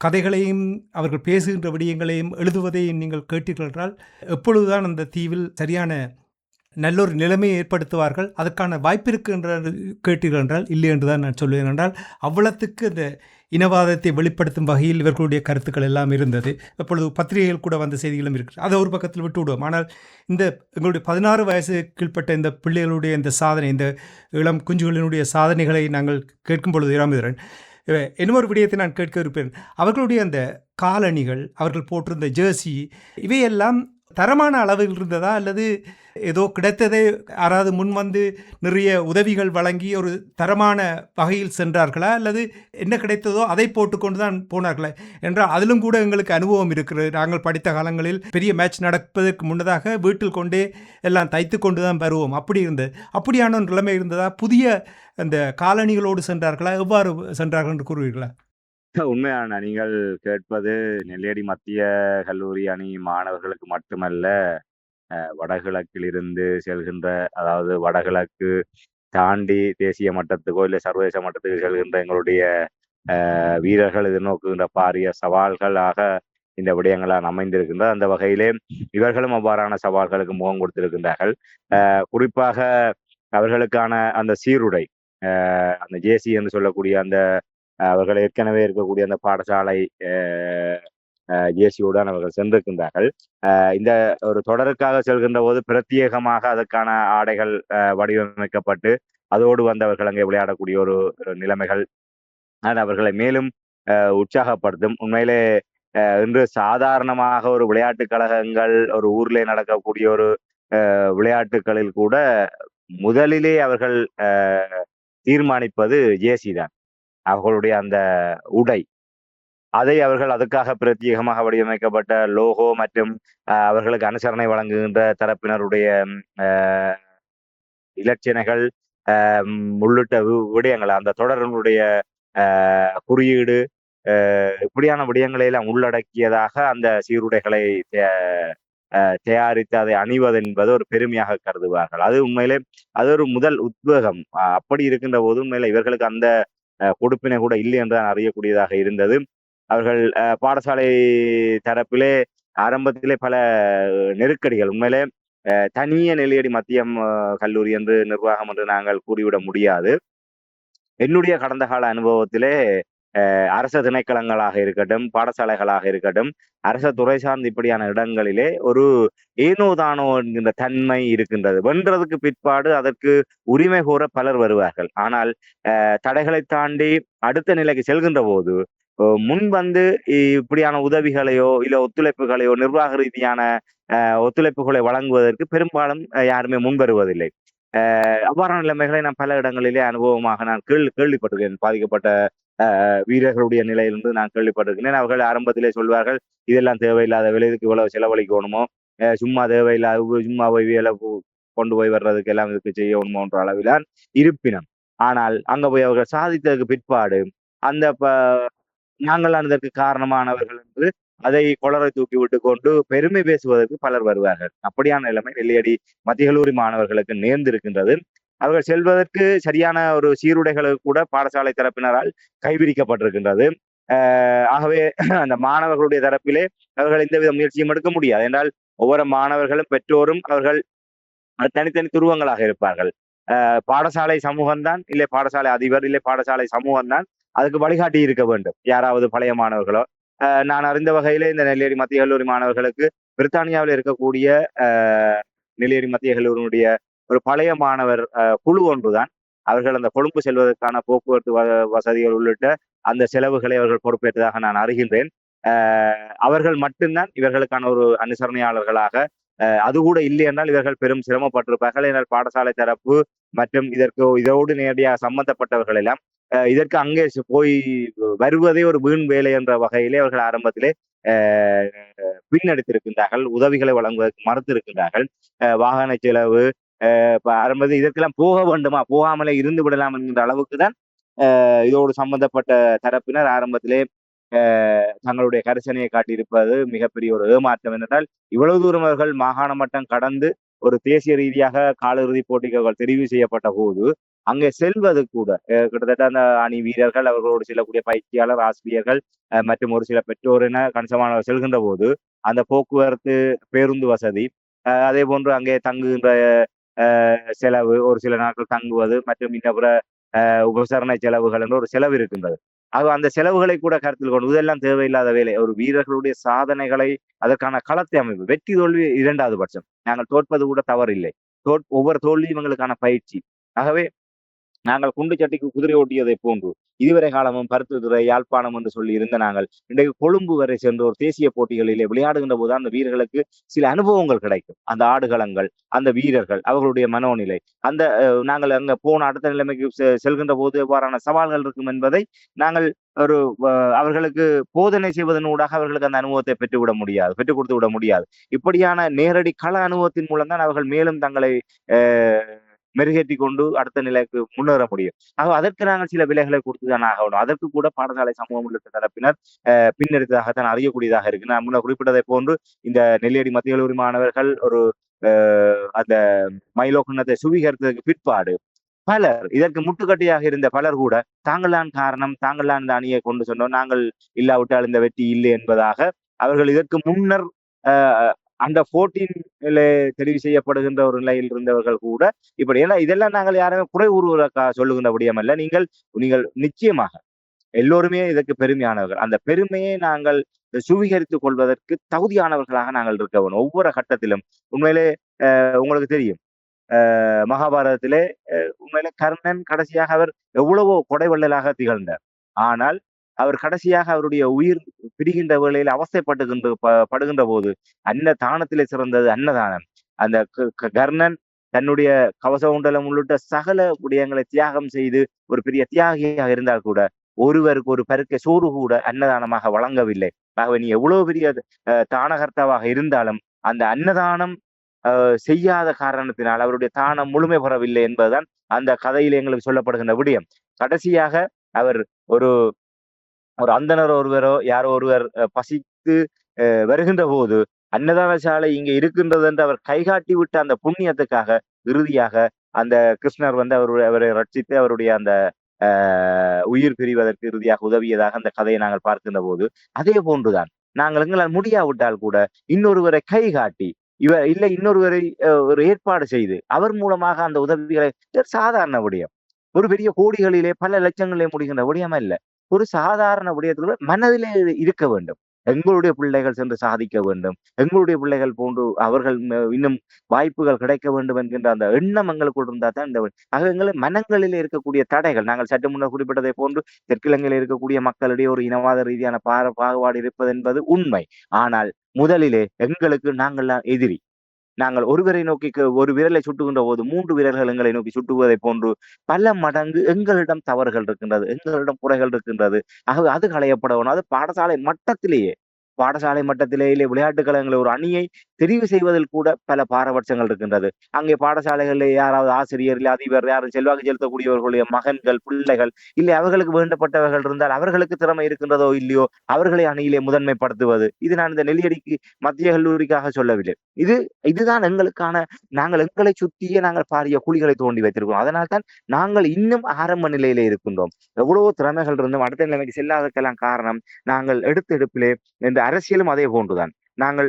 கதைகளையும் அவர்கள் பேசுகின்ற விடயங்களையும் எழுதுவதையும் நீங்கள் கேட்டீர்கள் என்றால் எப்பொழுதுதான் அந்த தீவில் சரியான நல்லொரு நிலைமையை ஏற்படுத்துவார்கள், அதற்கான வாய்ப்பு இருக்கு என்று கேட்டீர்கள் என்றால் இல்லை என்று தான் நான் சொல்லுவேன். என்றால் அவ்வளத்துக்கு அந்த இனவாதத்தை வெளிப்படுத்தும் வகையில் இவர்களுடைய கருத்துக்கள் எல்லாம் இருந்தது. அப்பொழுது பத்திரிகைகள் கூட வந்த செய்திகளும் இருக்குது. அதை ஒரு பக்கத்தில் விட்டு விடுவோம். ஆனால் இந்த எங்களுடைய 16 வயசு கீழ்ப்பட்ட இந்த பிள்ளைகளுடைய இந்த சாதனை, இந்த இளம் குஞ்சுகளினுடைய சாதனைகளை நாங்கள் கேட்கும் பொழுது இராமதரன் இன்னொரு விடயத்தை நான் கேட்க இருப்பேன். அவர்களுடைய அந்த காலணிகள், அவர்கள் போட்டிருந்த ஜெர்சி, இவையெல்லாம் தரமான அளவில் இருந்ததா அல்லது ஏதோ கிடைத்ததை யாராவது முன் வந்து நிறைய உதவிகள் வழங்கி ஒரு தரமான வகையில் சென்றார்களா அல்லது என்ன கிடைத்ததோ அதை போட்டுக்கொண்டு தான் போனார்களா என்றால் அதிலும் கூட எங்களுக்கு அனுபவம் இருக்கிறது. நாங்கள் படித்த காலங்களில் பெரிய மேட்ச் நடப்பதற்கு முன்னதாக வீட்டில் கொண்டே எல்லாம் தைத்து கொண்டு தான் வருவோம். அப்படி இருந்தது. அப்படியான ஒரு நிலைமை இருந்ததா? புதிய அந்த காலணிகளோடு சென்றார்களா? எவ்வாறு சென்றார்கள் என்று கூறுவீர்களா? உண்மையான நீங்கள் கேட்பது நெல்லியடி மத்திய கல்லூரி அணி மாணவர்களுக்கு மட்டுமல்ல, வடகிழக்கில் இருந்து செல்கின்ற, அதாவது வடகிழக்கு தாண்டி தேசிய மட்டத்துக்கோ இல்லை சர்வதேச மட்டத்துக்கு செல்கின்ற எங்களுடைய வீரர்கள் எதிர்நோக்குகின்ற பாரிய சவால்களாக இந்த விடயங்களால் அமைந்திருக்கின்றது. அந்த வகையிலே இவர்களும் அவ்வாறான சவால்களுக்கு முகம் கொடுத்திருக்கின்றார்கள். குறிப்பாக அவர்களுக்கான அந்த சீருடை, அந்த ஜேசி என்று சொல்லக்கூடிய அந்த அவர்கள் ஏற்கனவே இருக்கக்கூடிய அந்த பாடசாலை ஜேசியுடன் அவர்கள் சென்றிருக்கின்றார்கள். இந்த ஒரு தொடருக்காக செல்கின்ற போது பிரத்யேகமாக அதற்கான ஆடைகள் வடிவமைக்கப்பட்டு அதோடு வந்தவர்கள் அங்கே விளையாடக்கூடிய ஒரு நிலைமைகள் அவர்களை மேலும் உற்சாகப்படுத்தும். உண்மையிலே இன்று சாதாரணமாக ஒரு விளையாட்டு கழகங்கள் ஒரு ஊரிலே நடக்கக்கூடிய ஒரு விளையாட்டுகளில் கூட முதலிலே அவர்கள் தீர்மானிப்பது ஜேசி தான். அவர்களுடைய அந்த உடை, அதை அவர்கள் அதுக்காக பிரத்யேகமாக வடிவமைக்கப்பட்ட லோகோ மற்றும் அவர்களுக்கு அனுசரணை வழங்குகின்ற தரப்பினருடைய இலட்சணைகள் உள்ளிட்ட விடயங்கள், அந்த தொடர்களுடைய குறியீடு, இப்படியான விடயங்களை எல்லாம் உள்ளடக்கியதாக அந்த சீருடைகளை தயாரித்து அதை அணிவது என்பது ஒரு பெருமையாக கருதுவார்கள். அது உண்மையிலே அது ஒரு முதல் உத்வேகம். அப்படி இருக்கின்ற போது உண்மையில இவர்களுக்கு அந்த கொடுப்பினை கூட இல்லை என்று அறியக்கூடியதாக இருந்தது. அவர்கள் பாடசாலை தரப்பிலே ஆரம்பத்திலே பல நெருக்கடிகள், உண்மையிலே தனிய நெல்லியடி மத்தியம் கல்லூரி என்று நிர்வாகம் என்று நாங்கள் கூறிவிட முடியாது. என்னுடைய கடந்த கால அனுபவத்திலே அரச திணைக்களங்களாக இருக்கட்டும், பாடசாலைகளாக இருக்கட்டும், அரச துறை சார்ந்த இப்படியான இடங்களிலே ஒரு ஏனோ தானோ என்கின்ற தன்மை இருக்கின்றது. வென்றதுக்கு பிற்பாடு அதற்கு உரிமை கோர பலர் வருவார்கள். ஆனால் தடைகளை தாண்டி அடுத்த நிலைக்கு செல்கின்ற போது முன் வந்து இப்படியான உதவிகளையோ இல்ல ஒத்துழைப்புகளையோ நிர்வாக ரீதியான ஒத்துழைப்புகளை வழங்குவதற்கு பெரும்பாலும் யாருமே முன்வருவதில்லை. அவ்வாறான நிலைமைகளை நான் பல இடங்களிலே அனுபவமாக நான் கேள்விப்பட்டிருக்கேன். பாதிக்கப்பட்ட வீரர்களுடைய நிலையிலிருந்து நான் கேள்விப்பட்டிருக்கிறேன். அவர்கள் ஆரம்பத்திலே சொல்வார்கள், இதெல்லாம் தேவையில்லாத விலைக்கு இவ்வளவு செலவழிக்கணுமோ, சும்மா தேவையில்லாத சும்மா போய் வேலை கொண்டு போய் வர்றதுக்கு எல்லாம் இதுக்கு செய்யணுமோன்ற அளவிலான் இருப்பினம். ஆனால் அங்க போய் அவர்கள் சாதித்ததுக்கு பிற்பாடு அந்த நாங்கள் அதற்கு காரணமானவர்கள் என்று அதை கொளரை தூக்கி விட்டு கொண்டு பெருமை பேசுவதற்கு பலர் வருவார்கள். அப்படியான நிலைமை நெல்லியடி மத்திய கல்லூரி மாணவர்களுக்கு நேர்ந்திருக்கின்றது. அவர்கள் செல்வதற்கு சரியான ஒரு சீருடைகளுக்கு கூட பாடசாலை தரப்பினரால் கைவிரிக்கப்பட்டிருக்கின்றது. ஆகவே அந்த மாணவர்களுடைய தரப்பிலே அவர்கள் எந்தவித முயற்சியும் எடுக்க முடியாது. என்றால் ஒவ்வொரு மாணவர்களும் பெற்றோரும் அவர்கள் தனித்தனி துருவங்களாக இருப்பார்கள். பாடசாலை சமூகம்தான், இல்லை பாடசாலை அதிபர், இல்லை பாடசாலை சமூகம்தான் அதுக்கு வழிகாட்டி இருக்க வேண்டும். யாராவது பழைய மாணவர்களோ, நான் அறிந்த வகையிலே இந்த நெல்லியடி மத்திய கல்லூரி மாணவர்களுக்கு பிரித்தானியாவில் இருக்கக்கூடிய நெல்லியடி மத்திய கல்லூரியினுடைய ஒரு பழைய மாணவர் குழு ஒன்றுதான் அவர்கள் அந்த கொழும்பு செல்வதற்கான போக்குவரத்து வசதிகள் உள்ளிட்ட அந்த செலவுகளை அவர்கள் பொறுப்பேற்றதாக நான் அறிகின்றேன். அவர்கள் மட்டும்தான் இவர்களுக்கான ஒரு அனுசரணையாளர்களாக, அது கூட இல்லை என்றால் இவர்கள் பெரும் சிரமப்பட்டிருப்பார்கள். என்றால் பாடசாலை தரப்பு மற்றும் இதோடு நேரடியாக சம்பந்தப்பட்டவர்கள் எல்லாம் இதற்கு அங்கே போய் வருவதே ஒரு வீண் வேலை என்ற வகையிலே அவர்கள் ஆரம்பத்திலே பின்னெடுத்திருக்கின்றார்கள். உதவிகளை வழங்குவதற்கு மறுத்திருக்கின்றார்கள். வாகன செலவு ஆரம்பத்தில் இதற்கெல்லாம் போக வேண்டுமா, போகாமலே இருந்து விடலாம் என்கின்ற அளவுக்கு தான் இதோடு சம்பந்தப்பட்ட தரப்பினர் ஆரம்பத்திலே தங்களுடைய கரிசனையை காட்டியிருப்பது மிகப்பெரிய ஒரு ஏமாற்றம். என்றால் இவ்வளவு தூரம் அவர்கள் மாகாண மட்டம் கடந்து ஒரு தேசிய ரீதியாக காலிறுதி போட்டிகள் தெரிவு செய்யப்பட்ட போது அங்கே செல்வது கூட கிட்டத்தட்ட அந்த அணி வீரர்கள், அவர்களோடு செல்லக்கூடிய பயிற்சியாளர், ஆசிரியர்கள் மற்றும் ஒரு சில பெற்றோர் என கணிசமானவர் செல்கின்ற போது அந்த போக்குவரத்து, பேருந்து வசதி, அதே போன்று அங்கே தங்குகின்ற செலவு, ஒரு சில நாட்கள் தங்குவது மற்றும் இன்னபிற உபசரணை செலவுகள் என்று ஒரு செலவு இருக்கின்றது. அந்த செலவுகளை கூட கருத்தில் கொண்டு இதெல்லாம் தேவையில்லாத வேலை. ஒரு வீரர்களுடைய சாதனைகளை, அதற்கான களத்தை அமைப்பு, வெற்றி தோல்வி இரண்டாவது பட்சம். நாங்கள் தோற்பது கூட தவறில்லை. ஒவ்வொரு தோல்வியும் எங்களுக்கான பயிற்சி. ஆகவே நாங்கள் குண்டு சட்டிக்கு குதிரை ஓட்டியதை போன்று இதுவரை காலமும் பருத்தித்துறை, யாழ்ப்பாணம் என்று சொல்லி இருந்த நாங்கள் இன்றைக்கு கொழும்பு வரை சென்று ஒரு தேசிய போட்டிகளிலே விளையாடுகின்ற போது அந்த வீரர்களுக்கு சில அனுபவங்கள் கிடைக்கும். அந்த ஆடுகளங்கள், அந்த வீரர்கள், அவர்களுடைய மனோநிலை, அந்த நாங்கள் அங்க போன அடுத்த நிலைமைக்கு செல்கின்ற போது எவ்வாறான சவால்கள் இருக்கும் என்பதை நாங்கள் ஒரு அவர்களுக்கு போதனை செய்வதனூடாக அவர்களுக்கு அந்த அனுபவத்தை பெற்றுக் கொடுத்து விட முடியாது. இப்படியான நேரடி கள அனுபவத்தின் மூலம் தான் அவர்கள் மேலும் தங்களை மெருகேற்றி கொண்டு அடுத்த நிலைக்கு முன்னேற முடியும். அதற்கு நாங்கள் சில விலைகளை கொடுத்துதான் ஆகணும். அதற்கு கூட பாடசாலை சமூகம் உள்ளிட்ட தரப்பினர் பின்னெடுத்ததாகத்தான் அறியக்கூடியதாக இருக்கு. நான் முன்னர் குறிப்பிட்டதை போன்று இந்த நெல்லியடி மத்திய கல்லூரி மாணவர்கள் ஒரு அந்த மைலோ கிண்ணத்தை சுவீகரித்ததற்கு பிற்பாடு பலர் இதற்கு முட்டுக்கட்டையாக இருந்த பலர் கூட தாங்கள் தான் காரணம், தாங்கள் தான் இந்த அணியை கொண்டு சொன்னோம், நாங்கள் இல்லாவிட்டால் இந்த வெற்றி இல்லை என்பதாக அவர்கள் இதற்கு முன்னர் அந்த 14 தெரிவு செய்யப்படுகின்ற ஒரு நிலையில் இருந்தவர்கள் கூட இப்படி ஏன்னா இதெல்லாம் நாங்கள் யாருமே குறை கூறுவதற்காக சொல்லுகின்ற விடயம் அல்ல. நீங்கள் நிச்சயமாக எல்லோருமே இதற்கு பெருமையானவர்கள். அந்த பெருமையை நாங்கள் சுவீகரித்துக் கொள்வதற்கு தகுதியானவர்களாக நாங்கள் இருக்க வேணும். ஒவ்வொரு கட்டத்திலும் உண்மையிலே உங்களுக்கு தெரியும் மகாபாரதத்திலே உண்மையிலே கர்ணன் கடைசியாக அவர் எவ்வளவோ கொடைவள்ளலாக திகழ்ந்தார். ஆனால் அவர் கடைசியாக அவருடைய உயிர் பிரிகின்ற வேளையில் படுகின்ற போது தானத்திலே சிறந்தது அன்னதானம். அந்த கர்ணன் தன்னுடைய கவசகுண்டலம் உள்ளிட்ட சகல விடயங்களை தியாகம் செய்து ஒரு பெரிய தியாகியாக இருந்தால் கூட ஒருவருக்கு ஒரு பருக்கை சோறு கூட அன்னதானமாக வழங்கவில்லை. ஆகவே நீ எவ்வளவு பெரிய தானகர்த்தாவாக இருந்தாலும் அந்த அன்னதானம் செய்யாத காரணத்தினால் அவருடைய தானம் முழுமை பெறவில்லை என்பதுதான் அந்த கதையில் எங்களுக்கு சொல்லப்படுகின்ற விடயம். கடைசியாக அவர் ஒரு அந்தனர் ஒருவரோ யாரோ ஒருவர் பசித்து வருகின்ற போது அன்னதான சாலை இங்க இருக்கின்றது என்று அவர் கைகாட்டி விட்ட அந்த புண்ணியத்துக்காக இறுதியாக அந்த கிருஷ்ணர் அவரை ரட்சித்து அவருடைய அந்த உயிர் பிரிவதற்கு இறுதியாக உதவியதாக அந்த கதையை நாங்கள் பார்க்கின்ற போது அதே போன்றுதான் நாங்கள் எங்களால் முடியாவிட்டால் கூட இன்னொருவரை கை காட்டி இன்னொருவரை ஒரு ஏற்பாடு செய்து அவர் மூலமாக அந்த உதவிகளை சாதாரண விடயம், ஒரு பெரிய கோடிகளிலே பல லட்சங்களிலே முடிகின்ற விடயம் அல்ல. ஒரு சாதாரண விடயத்துல மனதிலே இருக்க வேண்டும். எங்களுடைய பிள்ளைகள் சென்று சாதிக்க வேண்டும், எங்களுடைய பிள்ளைகள் போன்று அவர்கள் இன்னும் வாய்ப்புகள் கிடைக்க வேண்டும் என்கின்ற அந்த எண்ணம் எங்களுக்குள் இருந்தால் தான் எங்களை மனங்களில் இருக்கக்கூடிய தடைகள், நாங்கள் சற்று முன்னர் குறிப்பிட்டதை போன்று தெற்கிழங்கையில் இருக்கக்கூடிய மக்களிடையே ஒரு இனவாத ரீதியான பாகுபாடு இருப்பது என்பது உண்மை. ஆனால் முதலிலே எங்களுக்கு நாங்கள் எதிரி. நாங்கள் ஒருவரை நோக்கி ஒரு விரலை சுட்டுகின்ற போது 3 விரல்கள் எங்களை நோக்கி சுட்டுவதை போன்று பல மடங்கு எங்களிடம் தவறுகள் இருக்கின்றது, எங்களிடம் குறைகள் இருக்கின்றது. ஆகவே அது களையப்படணும். அது பாடசாலை மட்டத்திலேயே விளையாட்டு கழகங்களை ஒரு அணியை தெரிவு செய்வதில் கூட பல பாரபட்சங்கள் இருக்கின்றது. அங்கே பாடசாலைகளில் யாராவது ஆசிரியர் இல்லை அதிபர் யாரும் செல்வாக்கு செலுத்தக்கூடியவர்களுடைய மகன்கள் பிள்ளைகள் இல்லை அவர்களுக்கு வேண்டப்பட்டவர்கள் இருந்தால் அவர்களுக்கு திறமை இருக்கின்றதோ இல்லையோ அவர்களை அணியிலே முதன்மைப்படுத்துவது. இது நான் இந்த நெல்லியடிக்கு மத்திய கல்லூரிக்காக சொல்லவில்லை. இதுதான் நாங்கள் எங்களை சுற்றியே நாங்கள் பாரிய குழிகளை தோண்டி வைத்திருக்கிறோம். அதனால்தான் நாங்கள் இன்னும் ஆரம்ப நிலையிலே இருக்கின்றோம். எவ்வளவோ திறமைகள் இருந்தும் அடுத்த நிலைமைக்கு செல்லாததற்கெல்லாம் காரணம் நாங்கள் எடுப்பிலே இந்த அரசியலும் அதே போன்றுதான். நாங்கள்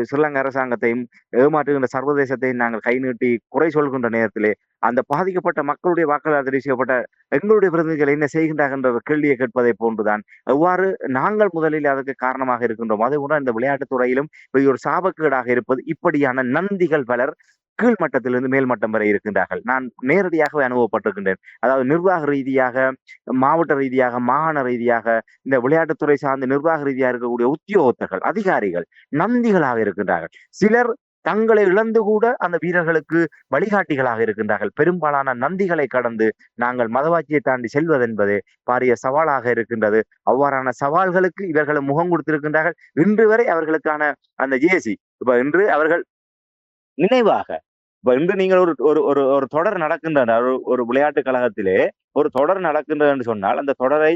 ஸ்ரீலங்கா அரசாங்கத்தையும் ஏமாற்றுகின்ற சர்வதேசத்தையும் நாங்கள் கை நீட்டி குறை சொல்கின்ற நேரத்திலே அந்த பாதிக்கப்பட்ட மக்களுடைய வாக்காளர் தெரிவு செய்யப்பட்ட எங்களுடைய பிரதிநிதிகள் என்ன செய்கின்றார்கள் என்ற கேள்வியை கேட்பதை போன்றுதான் எவ்வாறு நாங்கள் முதலில் அதற்கு காரணமாக இருக்கின்றோம். அதே போன்ற இந்த விளையாட்டுத் துறையிலும் ஒரு சாபக்கேடாக இருப்பது இப்படியான நந்திகள் பலர் கீழ்மட்டத்திலிருந்து மேல்மட்டம் வரை இருக்கின்றார்கள். நான் நேரடியாகவே அனுபவப்பட்டிருக்கின்றேன். அதாவது நிர்வாக ரீதியாக, மாவட்ட ரீதியாக, மாகாண ரீதியாக இந்த விளையாட்டுத்துறை சார்ந்த நிர்வாக ரீதியாக இருக்கக்கூடிய உத்தியோகத்தர்கள் அதிகாரிகள் நந்திகளாக இருக்கின்றார்கள். சிலர் தங்களை இழந்து கூட அந்த வீரர்களுக்கு வழிகாட்டிகளாக இருக்கின்றார்கள். பெரும்பாலான நந்திகளை கடந்து நாங்கள் மதவாட்சியை தாண்டி செல்வதென்பது பாரிய சவாலாக இருக்கின்றது. அவ்வாறான சவால்களுக்கு இவர்கள் முகம் கொடுத்திருக்கின்றார்கள். இன்று வரை அவர்களுக்கான அந்த ஜேசி இன்று அவர்கள் நினைவாக இன்று நீங்கள் ஒரு தொடர் நடக்கின்றன ஒரு விளையாட்டு கழகத்திலே ஒரு தொடர் நடக்கின்றது என்று சொன்னால் அந்த தொடரை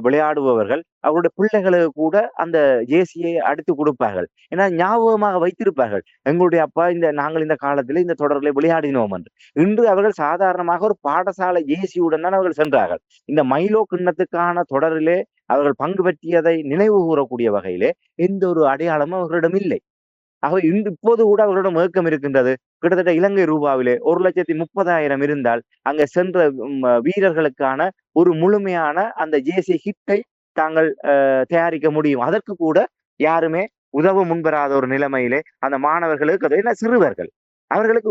விளையாடுபவர்கள் அவருடைய பிள்ளைகளுக்கு கூட அந்த ஜேசியை அடித்து கொடுப்பார்கள். ஏன்னா ஞாபகமாக வைத்திருப்பார்கள், எங்களுடைய அப்பா நாங்கள் இந்த காலத்திலே இந்த தொடர்களை விளையாடினோம் என்று. இன்று அவர்கள் சாதாரணமாக ஒரு பாடசாலை ஜேசியுடன் தான் அவர்கள் சென்றார்கள். இந்த மைலோ கிண்ணத்துக்கான தொடரிலே அவர்கள் பங்கு பற்றியதை நினைவு கூறக்கூடிய வகையிலே எந்த ஒரு அடையாளமும் அவர்களிடம் இல்லை. ஆகவே இப்போது கூட அவர்களிடம் ஏக்கம் இருக்கின்றது. கிட்டத்தட்ட இலங்கை ரூபாவிலே 1,30,000 இருந்தால் அங்க சென்ற வீரர்களுக்கான ஒரு முழுமையான அந்த ஜேசி ஹிட்டை தாங்கள் தயாரிக்க முடியும். அதற்கு கூட யாருமே உதவ முன்வராத ஒரு நிலைமையிலே அந்த மாணவர்களுக்கு சிறுவர்கள் அவர்களுக்கு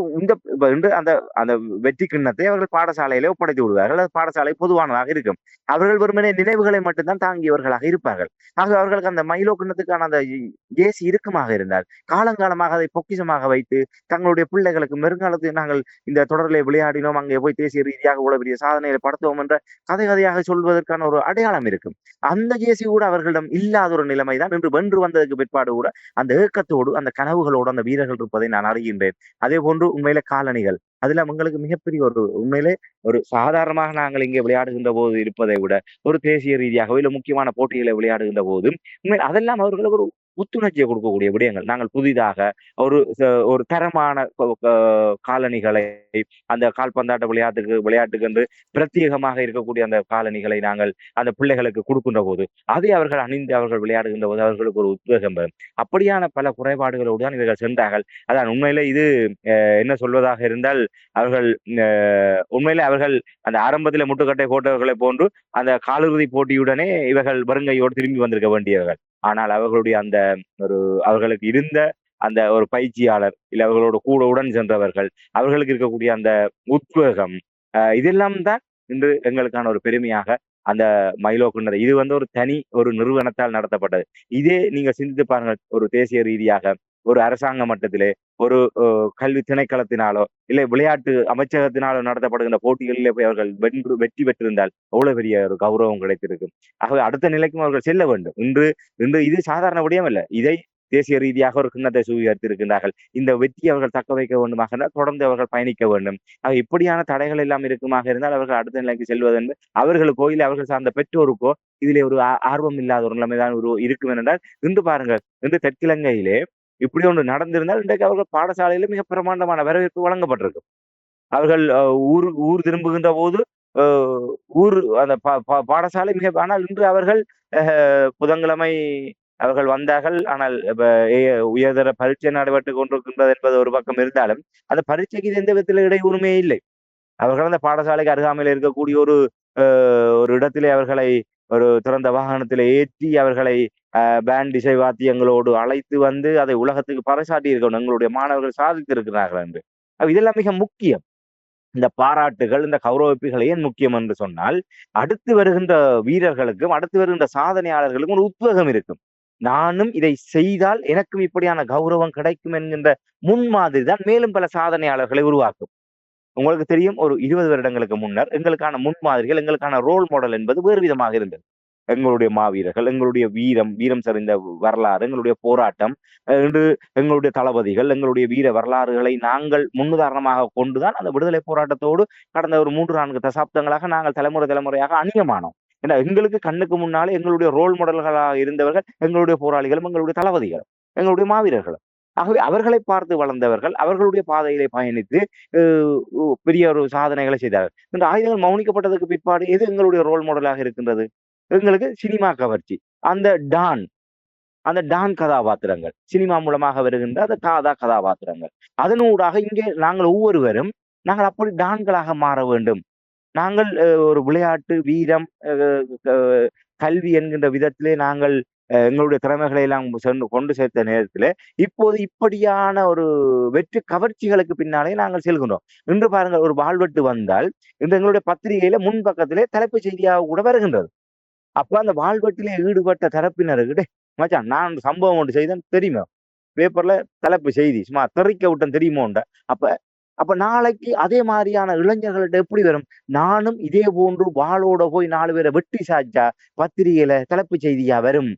இன்று அந்த அந்த வெற்றி கிண்ணத்தை அவர்கள் பாடசாலையிலே ஒப்படைத்து விடுவார்கள். அது பாடசாலை பொதுவானதாக இருக்கும். அவர்கள் வெறுமனே நினைவுகளை மட்டும்தான் தாங்கியவர்களாக இருப்பார்கள். ஆக அவர்களுக்கு அந்த மைலோ கிண்ணத்துக்கான அந்த ஏசி இறுக்கமாக இருந்தால் காலங்காலமாக அதை பொக்கிஷமாக வைத்து தங்களுடைய பிள்ளைகளுக்கு வருங்காலத்தில் நாங்கள் இந்த தொடரிலே விளையாடினோம், அங்கே போய் தேசிய ரீதியாக இவ்வளவு பெரிய சாதனைகளை படுத்துவோம் என்ற கதையாக சொல்வதற்கான ஒரு அடையாளம் இருக்கும். அந்த ஏசி கூட அவர்களிடம் இல்லாத ஒரு நிலைமைதான் இன்று வென்று வந்ததுக்கு பிற்பாடு கூட அந்த ஏக்கத்தோடு அந்த கனவுகளோடு அந்த வீரர்கள் இருப்பதை நான் அறிகின்றேன். அதே போன்று உண்மையிலே காலணிகள் அதுல உங்களுக்கு மிகப்பெரிய ஒரு உண்மையிலே ஒரு சாதாரணமாக நாங்கள் இங்கே விளையாடுகின்ற போது இருப்பதை விட ஒரு தேசிய ரீதியாகவோ இல்ல முக்கியமான போட்டிகளை விளையாடுகின்ற போதும் உண்மையில் அதெல்லாம் அவர்களுக்கு ஒரு புத்துணர்ச்சியை கொடுக்கக்கூடிய விடயங்கள். நாங்கள் புதிதாக ஒரு தரமான காலணிகளை அந்த கால்பந்தாட்ட விளையாட்டுக்கு என்று பிரத்யேகமாக இருக்கக்கூடிய அந்த காலணிகளை நாங்கள் அந்த பிள்ளைகளுக்கு கொடுக்கின்ற போது அதை அவர்கள் அணிந்து அவர்கள் விளையாடுகின்ற போது அவர்களுக்கு ஒரு உத்வேகம் பெறும். அப்படியான பல குறைபாடுகளோடு தான் இவர்கள் சென்றார்கள். அதான் உண்மையிலே இது என்ன சொல்வதாக இருந்தால் அவர்கள் உண்மையிலே அவர்கள் அந்த ஆரம்பத்தில் முட்டுக்கட்டை போட்டவர்களை போன்று அந்த காலிறுதி போட்டியுடனே இவர்கள் வருங்கையோடு திரும்பி வந்திருக்க வேண்டியவர்கள். ஆனால் அவர்களுடைய அந்த அவர்களுக்கு இருந்த அந்த ஒரு பயிற்சியாளர் இல்ல அவர்களோட கூட உடன் சென்றவர்கள் அவர்களுக்கு இருக்கக்கூடிய அந்த உத்வேகம் இதெல்லாம் தான் இன்று எங்களுக்கான ஒரு பெருமையாக அந்த மைலோ கிண்ணத்தை இது ஒரு தனி ஒரு நிறுவனத்தால் நடத்தப்பட்டது. இதே நீங்க சிந்தித்து பாருங்கள், ஒரு தேசிய ரீதியாக ஒரு அரசாங்க மட்டத்திலே ஒரு கல்வி திணைக்களத்தினாலோ இல்லை விளையாட்டு அமைச்சகத்தினாலோ நடத்தப்படுகின்ற போட்டிகளிலே போய் அவர்கள் வெற்றி பெற்றிருந்தால் அவ்வளவு பெரிய ஒரு கௌரவம் கிடைத்திருக்கும். ஆகவே அடுத்த நிலைக்கும் அவர்கள் செல்ல வேண்டும். இன்று இது சாதாரண விடயம் அல்ல. இதை தேசிய ரீதியாக ஒரு கிண்ணத்தை சுவீகரித்திருக்கின்றார்கள். இந்த வெற்றி அவர்கள் தக்க வைக்க வேண்டுமாக இருந்தால் தொடர்ந்து அவர்கள் பயணிக்க வேண்டும். இப்படியான தடைகள் எல்லாம் இருக்குமாக இருந்தால் அவர்கள் அடுத்த நிலைக்கு செல்வதென்று அவர்களுக்கோ இல்லை அவர்கள் சார்ந்த பெற்றோருக்கோ இதிலே ஒரு ஆர்வம் இல்லாத ஒரு நிலைமைதான் இருக்கும் என்றால் இன்று பாருங்கள், இன்று தெற்கிழங்கையிலே இப்படி ஒன்று நடந்திருந்தால் இன்றைக்கு அவர்கள் பாடசாலையில மிக பிரமாண்டமான வரவேற்பு வழங்கப்பட்டிருக்கும். அவர்கள் ஊர் திரும்புகின்ற போது ஊர் அந்த பாடசாலை மிக ஆனால் இன்று அவர்கள் புதன்கிழமை அவர்கள் வந்தார்கள். ஆனால் உயர்தர பரீட்சை நடைபெற்றுக் கொண்டிருக்கின்றது என்பது ஒரு பக்கம் இருந்தாலும் அந்த பரீட்சைக்கு எந்த விதத்தில் இடையூறுமே இல்லை. அவர்கள் அந்த பாடசாலைக்கு அருகாமையில் இருக்கக்கூடிய ஒரு இடத்திலே அவர்களை ஒரு திறந்த வாகனத்திலே ஏற்றி அவர்களை பேண்ட் இசை வாத்தியங்களோடு அழைத்து வந்து அதை உலகத்துக்கு பறைசாட்டி இருக்கணும், எங்களுடைய மாணவர்கள் சாதித்திருக்கிறார்கள் என்று. இதெல்லாம் மிக முக்கியம். இந்த பாராட்டுகள் இந்த கௌரவிப்புகள் ஏன் முக்கியம் என்று சொன்னால் அடுத்து வருகின்ற வீரர்களுக்கும் அடுத்து வருகின்ற சாதனையாளர்களுக்கும் ஒரு உத்வேகம் இருக்கும். நானும் இதை செய்தால் எனக்கும் இப்படியான கௌரவம் கிடைக்கும் என்கின்ற முன்மாதிரி தான் மேலும் பல சாதனையாளர்களை உருவாக்கும். உங்களுக்கு தெரியும், ஒரு 20 வருடங்களுக்கு முன்னர் எங்களுக்கான முன்மாதிரிகள் எங்களுக்கான ரோல் மாடல் என்பது வேறு விதமாக இருந்தது. எங்களுடைய மாவீரர்கள், எங்களுடைய வீரம் சரிந்த வரலாறு, எங்களுடைய போராட்டம், என்று எங்களுடைய தளபதிகள், எங்களுடைய வீர வரலாறுகளை நாங்கள் முன்னுதாரணமாக கொண்டுதான் அந்த விடுதலை போராட்டத்தோடு கடந்த ஒரு 3-4 தசாப்தங்களாக நாங்கள் தலைமுறையாக அணியமானோம். ஏன்னா எங்களுக்கு கண்ணுக்கு முன்னாலே எங்களுடைய ரோல் மாடல்களாக இருந்தவர்கள் எங்களுடைய போராளிகளும் எங்களுடைய தளபதிகளும் எங்களுடைய மாவீரர்களும். ஆகவே அவர்களை பார்த்து வளர்ந்தவர்கள் அவர்களுடைய பாதையிலே பயணித்து பெரிய ஒரு சாதனைகளை செய்தார்கள். இந்த ஆயுதங்கள் மௌனிக்கப்பட்டதற்கு பிற்பாடு எது எங்களுடைய ரோல் மாடலாக இருக்கின்றது? எங்களுக்கு சினிமா கவர்ச்சி, அந்த டான் கதாபாத்திரங்கள், சினிமா மூலமாக வருகின்ற அந்த கதாபாத்திரங்கள். அதனூடாக இங்கே நாங்கள் ஒவ்வொருவரும் நாங்கள் அப்படி டான்களாக மாற வேண்டும். நாங்கள் ஒரு விளையாட்டு, வீரம், கல்வி என்கின்ற விதத்திலே நாங்கள் எங்களுடைய திறமைகளை எல்லாம் கொண்டு சேர்த்த நேரத்தில் இப்போது இப்படியான ஒரு வெற்றி கவர்ச்சிகளுக்கு பின்னாலே நாங்கள் செல்கின்றோம். இன்று பாருங்கள், ஒரு வாழ்வெட்டு வந்தால் இன்று எங்களுடைய பத்திரிகையில முன்பக்கத்திலே தலைப்பு செய்தியாக கூட வருகின்றது. அப்ப அந்த வாழ்வெட்டிலே ஈடுபட்ட தரப்பினருக்கு மச்சான் நான் சம்பவம் ஒன்று செய்தேன் தெரியுமா, பேப்பர்ல தலைப்பு செய்தி சும்மா தெறிக்க விட்டேன் தெரியுமோண்ட. அப்ப நாளைக்கு அதே மாதிரியான இளைஞர்கள்ட்ட எப்படி வரும்? நானும் இதே போன்று வாளோட போய் 4 பேரை வெட்டி சாய்ச்சா பத்திரிகையில தலைப்பு செய்தியா வரும்.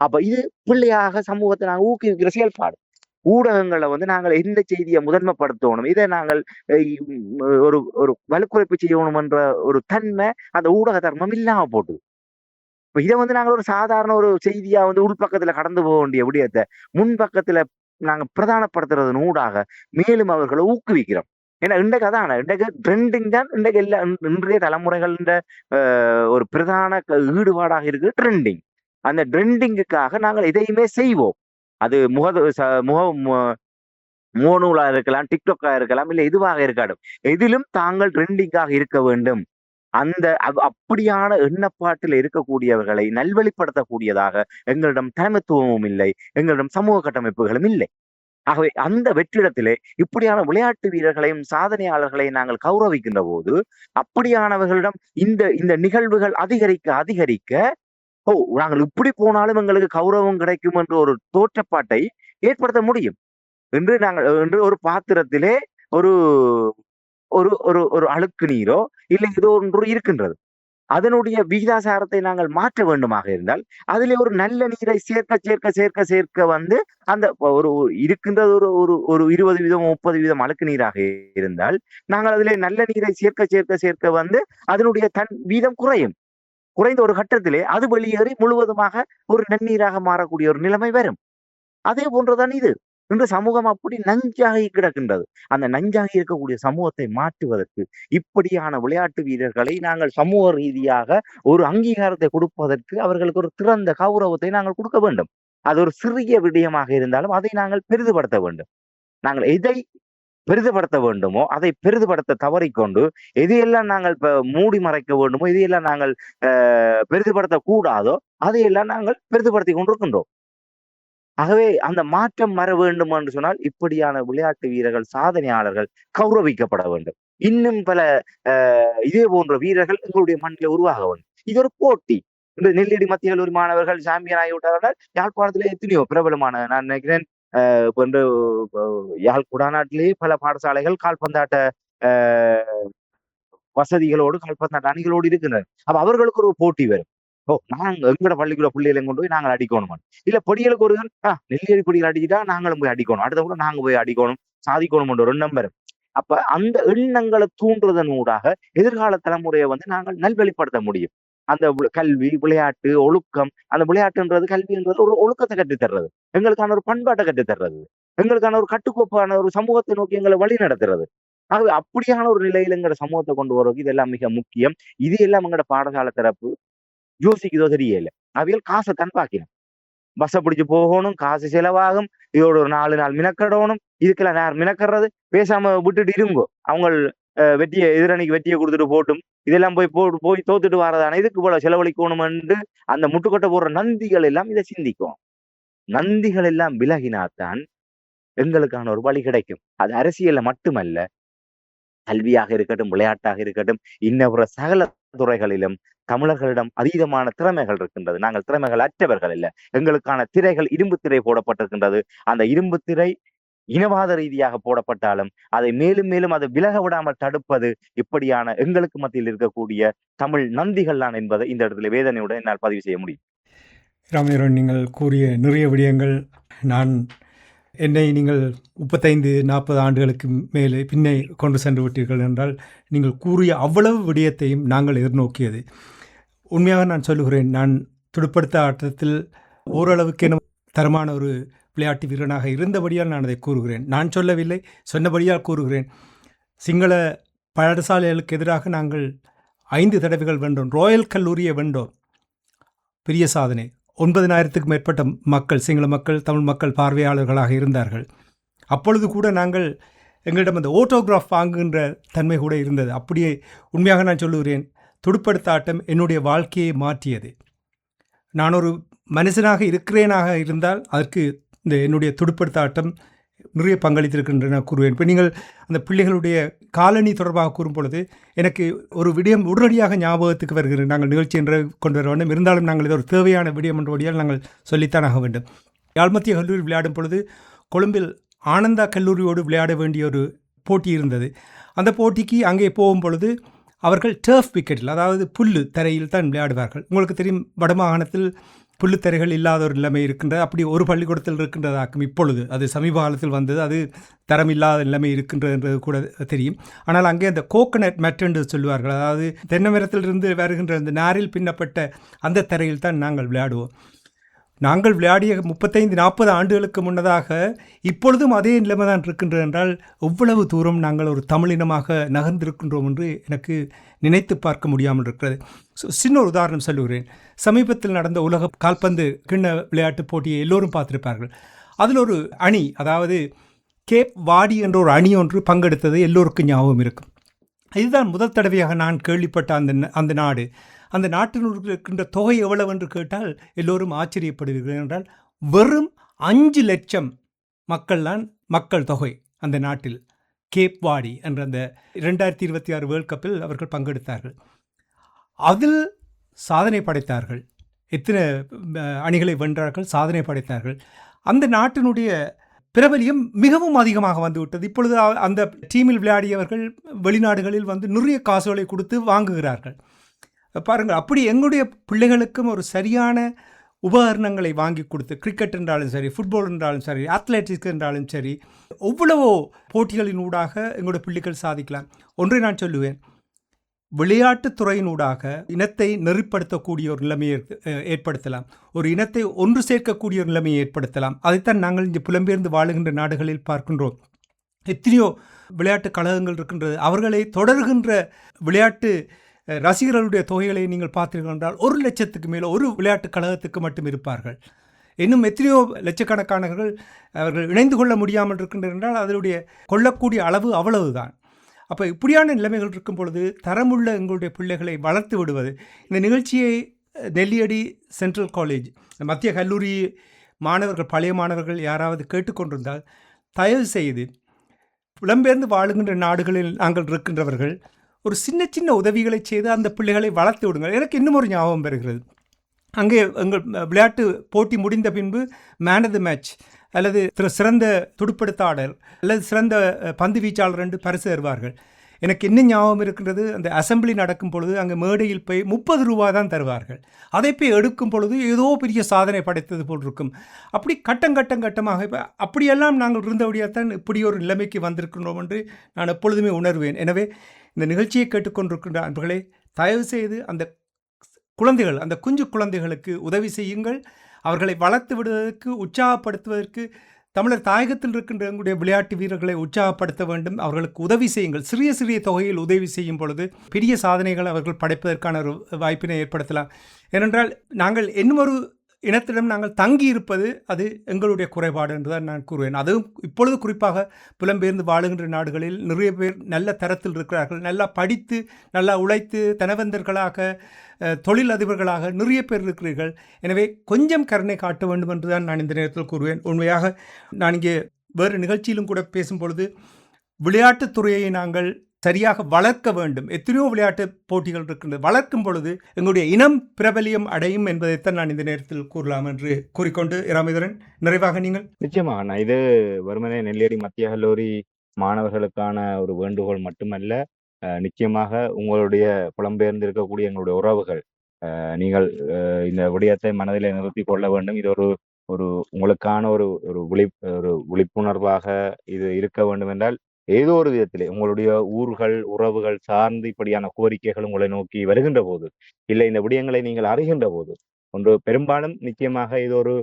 அப்ப இது பிள்ளையாக சமூகத்தை நாங்கள் ஊக்குவிக்கிற செயல்பாடு. ஊடகங்களை நாங்கள் எந்த செய்தியை முதன்மைப்படுத்தணும், இதை நாங்கள் ஒரு வலுக்குறைப்பு செய்யணும் என்ற ஒரு தன்மை அந்த ஊடக தர்மம் இல்லாம போட்டுது. இப்ப இதை நாங்கள் ஒரு சாதாரண ஒரு செய்தியா உள்பக்கத்துல கடந்து போக வேண்டிய விடயத்தை முன்பக்கத்துல நாங்க பிரதானப்படுத்துறதன் ஊடாக மேலும் அவர்களை ஊக்குவிக்கிறோம். ஏன்னா இன்றைக்கு அதான இன்றைக்கு ட்ரெண்டிங் தான் இன்றைக்கு எல்லா இன்றைய தலைமுறைகள் ஒரு பிரதான ஈடுபாடாக இருக்கு ட்ரெண்டிங். அந்த ட்ரெண்டிங்குக்காக நாங்கள் எதையுமே செய்வோம். அது முகநூலா இருக்கலாம், டிக்டாக்கா இருக்கலாம், இல்லை எதுவாக இருக்காடும், எதிலும் தாங்கள் ட்ரெண்டிங்காக இருக்க வேண்டும். அந்த அப்படியான எண்ணப்பாட்டில் இருக்கக்கூடியவர்களை நல்வழிப்படுத்தக்கூடியதாக எங்களிடம் தலைமைத்துவமும் இல்லை, எங்களிடம் சமூக கட்டமைப்புகளும் இல்லை. ஆகவே அந்த வெற்றிடத்திலே இப்படியான விளையாட்டு வீரர்களையும் சாதனையாளர்களையும் நாங்கள் கௌரவிக்கின்ற போது அப்படியானவர்களிடம் இந்த இந்த நிகழ்வுகள் அதிகரிக்க அதிகரிக்க ஓ நாங்கள் இப்படி போனாலும் எங்களுக்கு கௌரவம் கிடைக்கும் என்ற ஒரு தோற்றப்பாட்டை ஏற்படுத்த முடியும் என்று ஒரு பாத்திரத்திலே ஒரு ஒரு ஒரு ஒரு அழுக்கு நீரோ இல்லை ஏதோ ஒன்று இருக்கின்றது. அதனுடைய விகிதாசாரத்தை நாங்கள் மாற்ற வேண்டுமாக இருந்தால் அதிலே ஒரு நல்ல நீரை சேர்க்க சேர்க்க சேர்க்க சேர்க்க வந்து அந்த ஒரு இருக்கின்றது ஒரு ஒரு ஒரு 20% 30% அழுக்கு நீராக இருந்தால் நாங்கள் அதிலே நல்ல நீரை சேர்க்க சேர்க்க சேர்க்க வந்து அதனுடைய வீதம் குறையும். குறைந்த ஒரு கட்டத்திலே அது வெளியேறி முழுவதுமாக ஒரு நன்னீராக மாறக்கூடிய ஒரு நிலைமை வரும். அதே போன்றுதான் இது. இன்று சமூகம் அப்படி நஞ்சாகி கிடக்கின்றது. அந்த நஞ்சாகி இருக்கக்கூடிய சமூகத்தை மாற்றுவதற்கு இப்படியான விளையாட்டு வீரர்களை நாங்கள் சமூக ரீதியாக ஒரு அங்கீகாரத்தை கொடுப்பதற்கு அவர்களுக்கு ஒரு திறந்த கௌரவத்தை நாங்கள் கொடுக்க வேண்டும். அது ஒரு சிறிய விடயமாக இருந்தாலும் அதை நாங்கள் பெரிதுபடுத்த வேண்டும். நாங்கள் எதை பெரிதுபடுத்த வேண்டுமோ அதை பெரிதுபடுத்த தவறிக்கொண்டு எதையெல்லாம் நாங்கள் மூடி மறைக்க வேண்டுமோ எதையெல்லாம் நாங்கள் பெரிதுபடுத்த கூடாதோ அதையெல்லாம் நாங்கள் பெரிதுபடுத்தி கொண்டிருக்கின்றோம். ஆகவே அந்த மாற்றம் வர வேண்டும் என்று சொன்னால் இப்படியான விளையாட்டு வீரர்கள் சாதனையாளர்கள் கௌரவிக்கப்பட வேண்டும். இன்னும் பல இதே போன்ற வீரர்கள் எங்களுடைய மண்ணில் உருவாக வேண்டும். இது ஒரு போட்டி. இன்று நெல்லியடி மத்திய கல்லூரி மாணவர்கள் சாம்பியன் ஆகிவிட்டார்கள். யாழ்ப்பாணத்திலே எத்தனையோ பிரபலமான நான் நினைக்கிறேன் வந்து யாழ் குடாநாட்டிலேயே பல பாடசாலைகள் கால்பந்தாட்ட வசதிகளோடு கால்பந்தாட்ட அணிகளோடு இருக்கின்றன. அப்ப அவர்களுக்கு ஒரு போட்டி வரும். ஓ நாங்க எங்கட பள்ளிக்குள்ள பிள்ளைகளை கொண்டு போய் நாங்கள் அடிக்கணும். இல்ல பொடிகளுக்கு ஒரு நெல்லியடி பொடிகள் அடிச்சுட்டா நாங்களும் போய் அடிக்கணும். அடுத்த கூட நாங்க போய் அடிக்கணும் சாதிக்கணும் என்ற ஒரு எண்ணம் வரும். அப்ப அந்த எண்ணங்களை தூண்டுறதன் ஊடாக எதிர்கால தலைமுறையை வந்து நாங்கள் நல்வழிப்படுத்த முடியும். அந்த கல்வி விளையாட்டு ஒழுக்கம் அந்த விளையாட்டுன்றது கல்வின்றது ஒரு ஒழுக்கத்தை கற்றுத்தர்றது, எங்களுக்கான ஒரு பண்பாட்டை கற்றுத்தர்றது, எங்களுக்கான ஒரு கட்டுக்கோப்பான ஒரு சமூகத்தை நோக்கி எங்களை வழி நடத்துறது. ஆகவே அப்படியான ஒரு நிலையில எங்களோட சமூகத்தை கொண்டு வரதுக்கு இதெல்லாம் மிக முக்கியம். இது எல்லாம் எங்களோட பாடசாலை தரப்பு யோசிக்குதோ தெரியல. அவைகள் காசை தான் பாக்கணும். பஸ்ஸை பிடிச்சு போகணும், காசு செலவாகும், இதோட ஒரு 4 நாள் மினக்கடணும். இதுக்கெல்லாம் நேரம் மினக்கறது பேசாம விட்டுட்டு இருங்கோ. அவங்க வெற்றியை எதிரணிக்கு வெற்றியை கொடுத்துட்டு போட்டும் இதெல்லாம் போய் தோத்துட்டு வரதானே இதுக்கு போல செலவழிக்கணும் என்று அந்த முட்டுக்கொட்டை போடுற நந்திகள் எல்லாம் இதை சிந்திக்கும். நந்திகள் எல்லாம் விலகினாத்தான் எங்களுக்கான ஒரு வழி கிடைக்கும். அது அரசியல்ல மட்டுமல்ல, கல்வியாக இருக்கட்டும் விளையாட்டாக இருக்கட்டும் இன்னொரு சகல துறைகளிலும் தமிழர்களிடம் அதீதமான திறமைகள் இருக்கின்றது. நாங்கள் திறமைகள் அற்றவர்கள் இல்லை. எங்களுக்கான திரைகள் இரும்பு திரை போடப்பட்டிருக்கின்றது. அந்த இரும்பு திரை இனவாத ரீதியாக போடப்பட்டாலும் அதை மேலும் மேலும் அதை விலக விடாமல் தடுப்பது இப்படியான எங்களுக்கு மத்தியில் இருக்கக்கூடிய தமிழ் நந்திகள் தான் என்பதை இந்த இடத்துல வேதனையுடன் என்னால் பதிவு செய்ய முடியும். ராமேஸ்வரன், நீங்கள் கூறிய நிறைய விடயங்கள் என்னை நீங்கள் 35-40 ஆண்டுகளுக்கு மேலே பின்னே கொண்டு சென்று விட்டீர்கள் என்றால் நீங்கள் கூறிய அவ்வளவு விடயத்தையும் நாங்கள் எதிர்நோக்கியது. உண்மையாக நான் சொல்லுகிறேன், நான் துடுப்படுத்த ஆட்டத்தில் ஓரளவுக்கு தரமான ஒரு விளையாட்டு வீரனாக இருந்தபடியால் நான் அதை கூறுகிறேன். நான் சொல்லவில்லை, சொன்னபடியால் கூறுகிறேன். சிங்கள பாடசாலைகளுக்கு எதிராக நாங்கள் 5 தடவைகள் வென்றோம். ராயல் கல்லூரியை வென்றோம். பெரிய சாதனை. 9,000க்கும் மேற்பட்ட மக்கள், சிங்கள மக்கள், தமிழ் மக்கள் பார்வையாளர்களாக இருந்தார்கள். அப்பொழுது கூட நாங்கள் எங்களிடம் அந்த ஓட்டோகிராஃப் வாங்குகின்ற தன்மை கூட இருந்தது. அப்படியே உண்மையாக நான் சொல்லுகிறேன், துடுப்படுத்த ஆட்டம் என்னுடைய வாழ்க்கையை மாற்றியது. நான் ஒரு மனுஷனாக இருக்கிறேனாக இருந்தால் அதற்கு இந்த என்னுடைய துடுப்படுத்த ஆட்டம் நிறைய பங்களித்திருக்கின்றன நான் கூறுவேன். இப்போ நீங்கள் அந்த பிள்ளைகளுடைய காலனி தொடர்பாக கூறும் பொழுது எனக்கு ஒரு விடயம் உடனடியாக ஞாபகத்துக்கு வருகிறது. நாங்கள் நிகழ்ச்சி என்று கொண்டு வர வேண்டும், இருந்தாலும் நாங்கள் இது ஒரு தேவையான விடயம் என்றபடியால் நாங்கள் சொல்லித்தான் ஆக வேண்டும். யாழ் மத்திய கல்லூரி விளையாடும் பொழுது கொழும்பில் ஆனந்தா கல்லூரியோடு விளையாட வேண்டிய ஒரு போட்டி இருந்தது. அந்த போட்டிக்கு அங்கே போகும் பொழுது அவர்கள் டர்ஃப் விக்கெட்டில், அதாவது புல்லு தரையில் தான் விளையாடுவார்கள். உங்களுக்கு தெரியும், வடமாகாணத்தில் புல்லுத்தரைகள் இல்லாத ஒரு நிலைமை இருக்கின்றது. அப்படி ஒரு பள்ளிக்கூடத்தில் இருக்கின்றதாக்கும். இப்பொழுது அது சமீப காலத்தில் வந்தது, அது தரம் இல்லாத நிலைமை இருக்கின்றது என்றது கூட தெரியும். ஆனால் அங்கே அந்த கோகனட் மேட் என்று சொல்லுவார்கள், அதாவது தென்னை மரத்திலிருந்து வருகின்ற அந்த நாரில் பின்னப்பட்ட அந்த தரையில் தான் நாங்கள் விளையாடுவோம். நாங்கள் விளையாடிய 35-40 ஆண்டுகளுக்கு முன்னதாக இப்பொழுதும் அதே நிலைமை தான் இருக்கின்றது என்றால் எவ்வளவு தூரம் நாங்கள் ஒரு தமிழினமாக நகர்ந்திருக்கின்றோம் என்று எனக்கு நினைத்து பார்க்க முடியாமல் இருக்கிறது. சின்ன ஒரு உதாரணம் சொல்லுகிறேன். சமீபத்தில் நடந்த உலக கால்பந்து கிண்ண விளையாட்டு போட்டியை எல்லோரும் பார்த்திருப்பார்கள். அதில் ஒரு அணி, அதாவது கேப் வாடி என்ற ஒரு அணி ஒன்று பங்கெடுத்தது எல்லோருக்கும் ஞாபகம் இருக்கும். இதுதான் முதல் தடவையாக நான் கேள்விப்பட்ட அந்த நாடு. அந்த நாட்டினுக்கு இருக்கின்ற தொகை எவ்வளவு என்று கேட்டால் எல்லோரும் ஆச்சரியப்படுவீர்கள். என்றால் வெறும் 5 லட்சம் மக்கள்தான் மக்கள் தொகை அந்த நாட்டில். கேப் வாடி என்ற அந்த 2026 வேர்ல்ட் கப்பில் அவர்கள் பங்கெடுத்தார்கள். அதில் சாதனை படைத்தார்கள். எத்தனை அணிகளை வென்றார்கள், சாதனை படைத்தார்கள். அந்த நாட்டினுடைய பிரபலியம் மிகவும் அதிகமாக வந்துவிட்டது. இப்பொழுது அந்த டீமில் விளையாடியவர்கள் வெளிநாடுகளில் வந்து நிறைய காசுகளை கொடுத்து வாங்குகிறார்கள். பாருங்கள், அப்படி எங்களுடைய பிள்ளைகளுக்கும் ஒரு சரியான உபகரணங்களை வாங்கி கொடுத்து, கிரிக்கெட் என்றாலும் சரி, ஃபுட்பால் என்றாலும் சரி, அத்லெட்டிக்ஸ் என்றாலும் சரி, எவ்வளவோ போட்டிகளினூடாக எங்களுடைய பிள்ளைகள் சாதிக்கலாம். ஒன்றை நான் சொல்லுவேன், விளையாட்டுத்துறையினூடாக இனத்தை நெறிப்படுத்தக்கூடிய ஒரு நிலைமையை ஏற்படுத்தலாம். ஒரு இனத்தை ஒன்று சேர்க்கக்கூடிய ஒரு நிலைமையை ஏற்படுத்தலாம். அதைத்தான் நாங்கள் இங்கே புலம்பெயர்ந்து வாழுகின்ற நாடுகளில் பார்க்கின்றோம். எத்தனையோ விளையாட்டு கழகங்கள் இருக்கின்றது. அவர்களை தொடர்கின்ற விளையாட்டு ரசிகர்களுடைய தொகைகளை நீங்கள் பார்த்தீர்கள் என்றால் 1 லட்சத்துக்கு மேலே ஒரு விளையாட்டு கழகத்துக்கு மட்டும் இருப்பார்கள். இன்னும் எத்தனையோ லட்சக்கணக்கானவர்கள் அவர்கள் இணைந்து கொள்ள முடியாமல் இருக்கின்றனர் என்றால் அதனுடைய கொள்ளக்கூடிய அளவு அவ்வளவுதான். அப்போ இப்படியான நிலைமைகள் இருக்கும் பொழுது தரமுள்ள எங்களுடைய பிள்ளைகளை வளர்த்து விடுவது. இந்த நிகழ்ச்சியை நெல்லியடி சென்ட்ரல் காலேஜ் மத்திய கல்லூரி மாணவர்கள், பழைய மாணவர்கள் யாராவது கேட்டுக்கொண்டிருந்தால் தயவு செய்து புலம்பெயர்ந்து வாழுகின்ற நாடுகளில் நாங்கள் இருக்கின்றவர்கள் ஒரு சின்ன சின்ன உதவிகளை செய்து அந்த பிள்ளைகளை வளர்த்து விடுங்கள். எனக்கு இன்னும் ஒரு ஞாபகம் வருகிறது. அங்கே எங்கள் விளையாட்டு போட்டி முடிந்த பின்பு மேன் ஆஃப் தி மேட்ச் அல்லது சிறந்த துடுப்படுத்தாளர் அல்லது சிறந்த பந்து வீச்சாளர் என்று பரிசு தருவார்கள். எனக்கு இன்னும் ஞாபகம் இருக்கின்றது, அந்த அசம்பிளி நடக்கும் பொழுது அங்கே மேடையில் போய் 30 ரூபா தான் தருவார்கள். அதை போய் எடுக்கும் பொழுது ஏதோ பெரிய சாதனை படைத்தது போல் இருக்கும். அப்படி கட்டமாக இப்போ அப்படியெல்லாம் நாங்கள் இருந்தபடியாகத்தான் இப்படி ஒரு நிலைமைக்கு வந்திருக்கின்றோம் என்று நான் எப்பொழுதுமே உணர்வேன். எனவே இந்த நிகழ்ச்சியை கேட்டுக்கொண்டிருக்கின்ற அன்பர்களே, தயவு செய்து அந்த குழந்தைகள், அந்த குஞ்சு குழந்தைகளுக்கு உதவி செய்யுங்கள். அவர்களை வளர்த்து விடுவதற்கு, உற்சாகப்படுத்துவதற்கு, தமிழர் தாயகத்தில் இருக்கின்ற எங்களுடைய விளையாட்டு வீரர்களை உற்சாகப்படுத்த வேண்டும். அவர்களுக்கு உதவி செய்யுங்கள். சிறிய சிறிய தொகையில் உதவி செய்யும் பொழுது பெரிய சாதனைகள் அவர்கள் படைப்பதற்கான ஒரு வாய்ப்பினை ஏற்படுத்தலாம். ஏனென்றால் நாங்கள் இன்னொரு இனத்திடம் நாங்கள் தங்கி இருப்பது அது எங்களுடைய குறைபாடு என்றுதான் நான் கூறுவேன். அதுவும் இப்பொழுது குறிப்பாக புலம்பெயர்ந்து வாழுகின்ற நாடுகளில் நிறைய பேர் நல்ல தரத்தில் இருக்கிறார்கள். நல்லா படித்து, நல்லா உழைத்து, தனவந்தர்களாக, தொழில் அதிபர்களாக நிறைய பேர் இருக்கிறீர்கள். எனவே கொஞ்சம் கருணை காட்ட வேண்டும் என்றுதான் நான் இந்த நேரத்தில் கூறுவேன். உண்மையாக நான் இங்கே வேறு நிகழ்ச்சியிலும் கூட பேசும் பொழுது விளையாட்டுத்துறையை நாங்கள் சரியாக வளர்க்க வேண்டும். எத்தனையோ விளையாட்டு போட்டிகள் இருக்கின்றது. வளர்க்கும் பொழுது எங்களுடைய இனம் பிரபலியம் அடையும் என்பதைத்தான் நான் இந்த நேரத்தில் கூறலாம் என்று கூறிக்கொண்டு, ராமேந்திரன், நிறைவாக நீங்கள். நிச்சயமாக நான் இது வெறுமனே நெல்லியடி மத்திய கல்லூரி மாணவர்களுக்கான ஒரு வேண்டுகோள் மட்டுமல்ல, நிச்சயமாக உங்களுடைய புலம்பெயர்ந்து இருக்கக்கூடிய எங்களுடைய உறவுகள், நீங்கள் இந்த விடயத்தை மனதில் நிறுத்தி கொள்ள வேண்டும். இது ஒரு ஒரு உங்களுக்கான ஒரு ஒரு விழிப்புணர்வாக இது இருக்க வேண்டும் என்றால், ஏதோ ஒரு விதத்திலே உங்களுடைய ஊர்கள், உறவுகள் சார்ந்து இப்படியான கோரிக்கைகள் உங்களை நோக்கி வருகின்ற போது, இல்லை இந்த விடயங்களை நீங்கள் அறிகின்ற போது, ஒன்று பெரும்பாலும் நிச்சயமாக ஏதோ ஒரு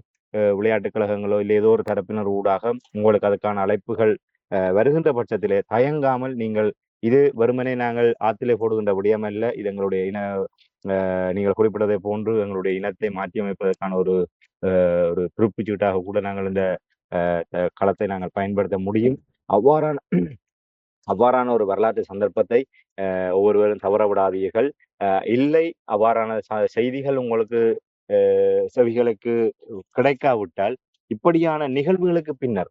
விளையாட்டுக் கழகங்களோ இல்லை ஏதோ ஒரு தரப்பினர் ஊடாக உங்களுக்கு அதுக்கான அழைப்புகள் வருகின்ற பட்சத்திலே தயங்காமல் நீங்கள், இது வெறுமனே நாங்கள் ஆத்திலே போடுகின்ற விடயம் அல்ல, இது எங்களுடைய நீங்கள் குறிப்பிட்டதை போன்று எங்களுடைய இனத்தை மாற்றியமைப்பதற்கான ஒரு ஒரு துருப்புச்சீட்டாக கூட நாங்கள் இந்த களத்தை நாங்கள் பயன்படுத்த முடியும். அவ்வாறான ஒரு வரலாற்று சந்தர்ப்பத்தை ஒவ்வொருவரும் தவற விடாதீர்கள். இல்லை அவ்வாறான செய்திகள் உங்களுக்கு செவிகளுக்கு கிடைக்காவிட்டால், இப்படியான நிகழ்வுகளுக்கு பின்னர்,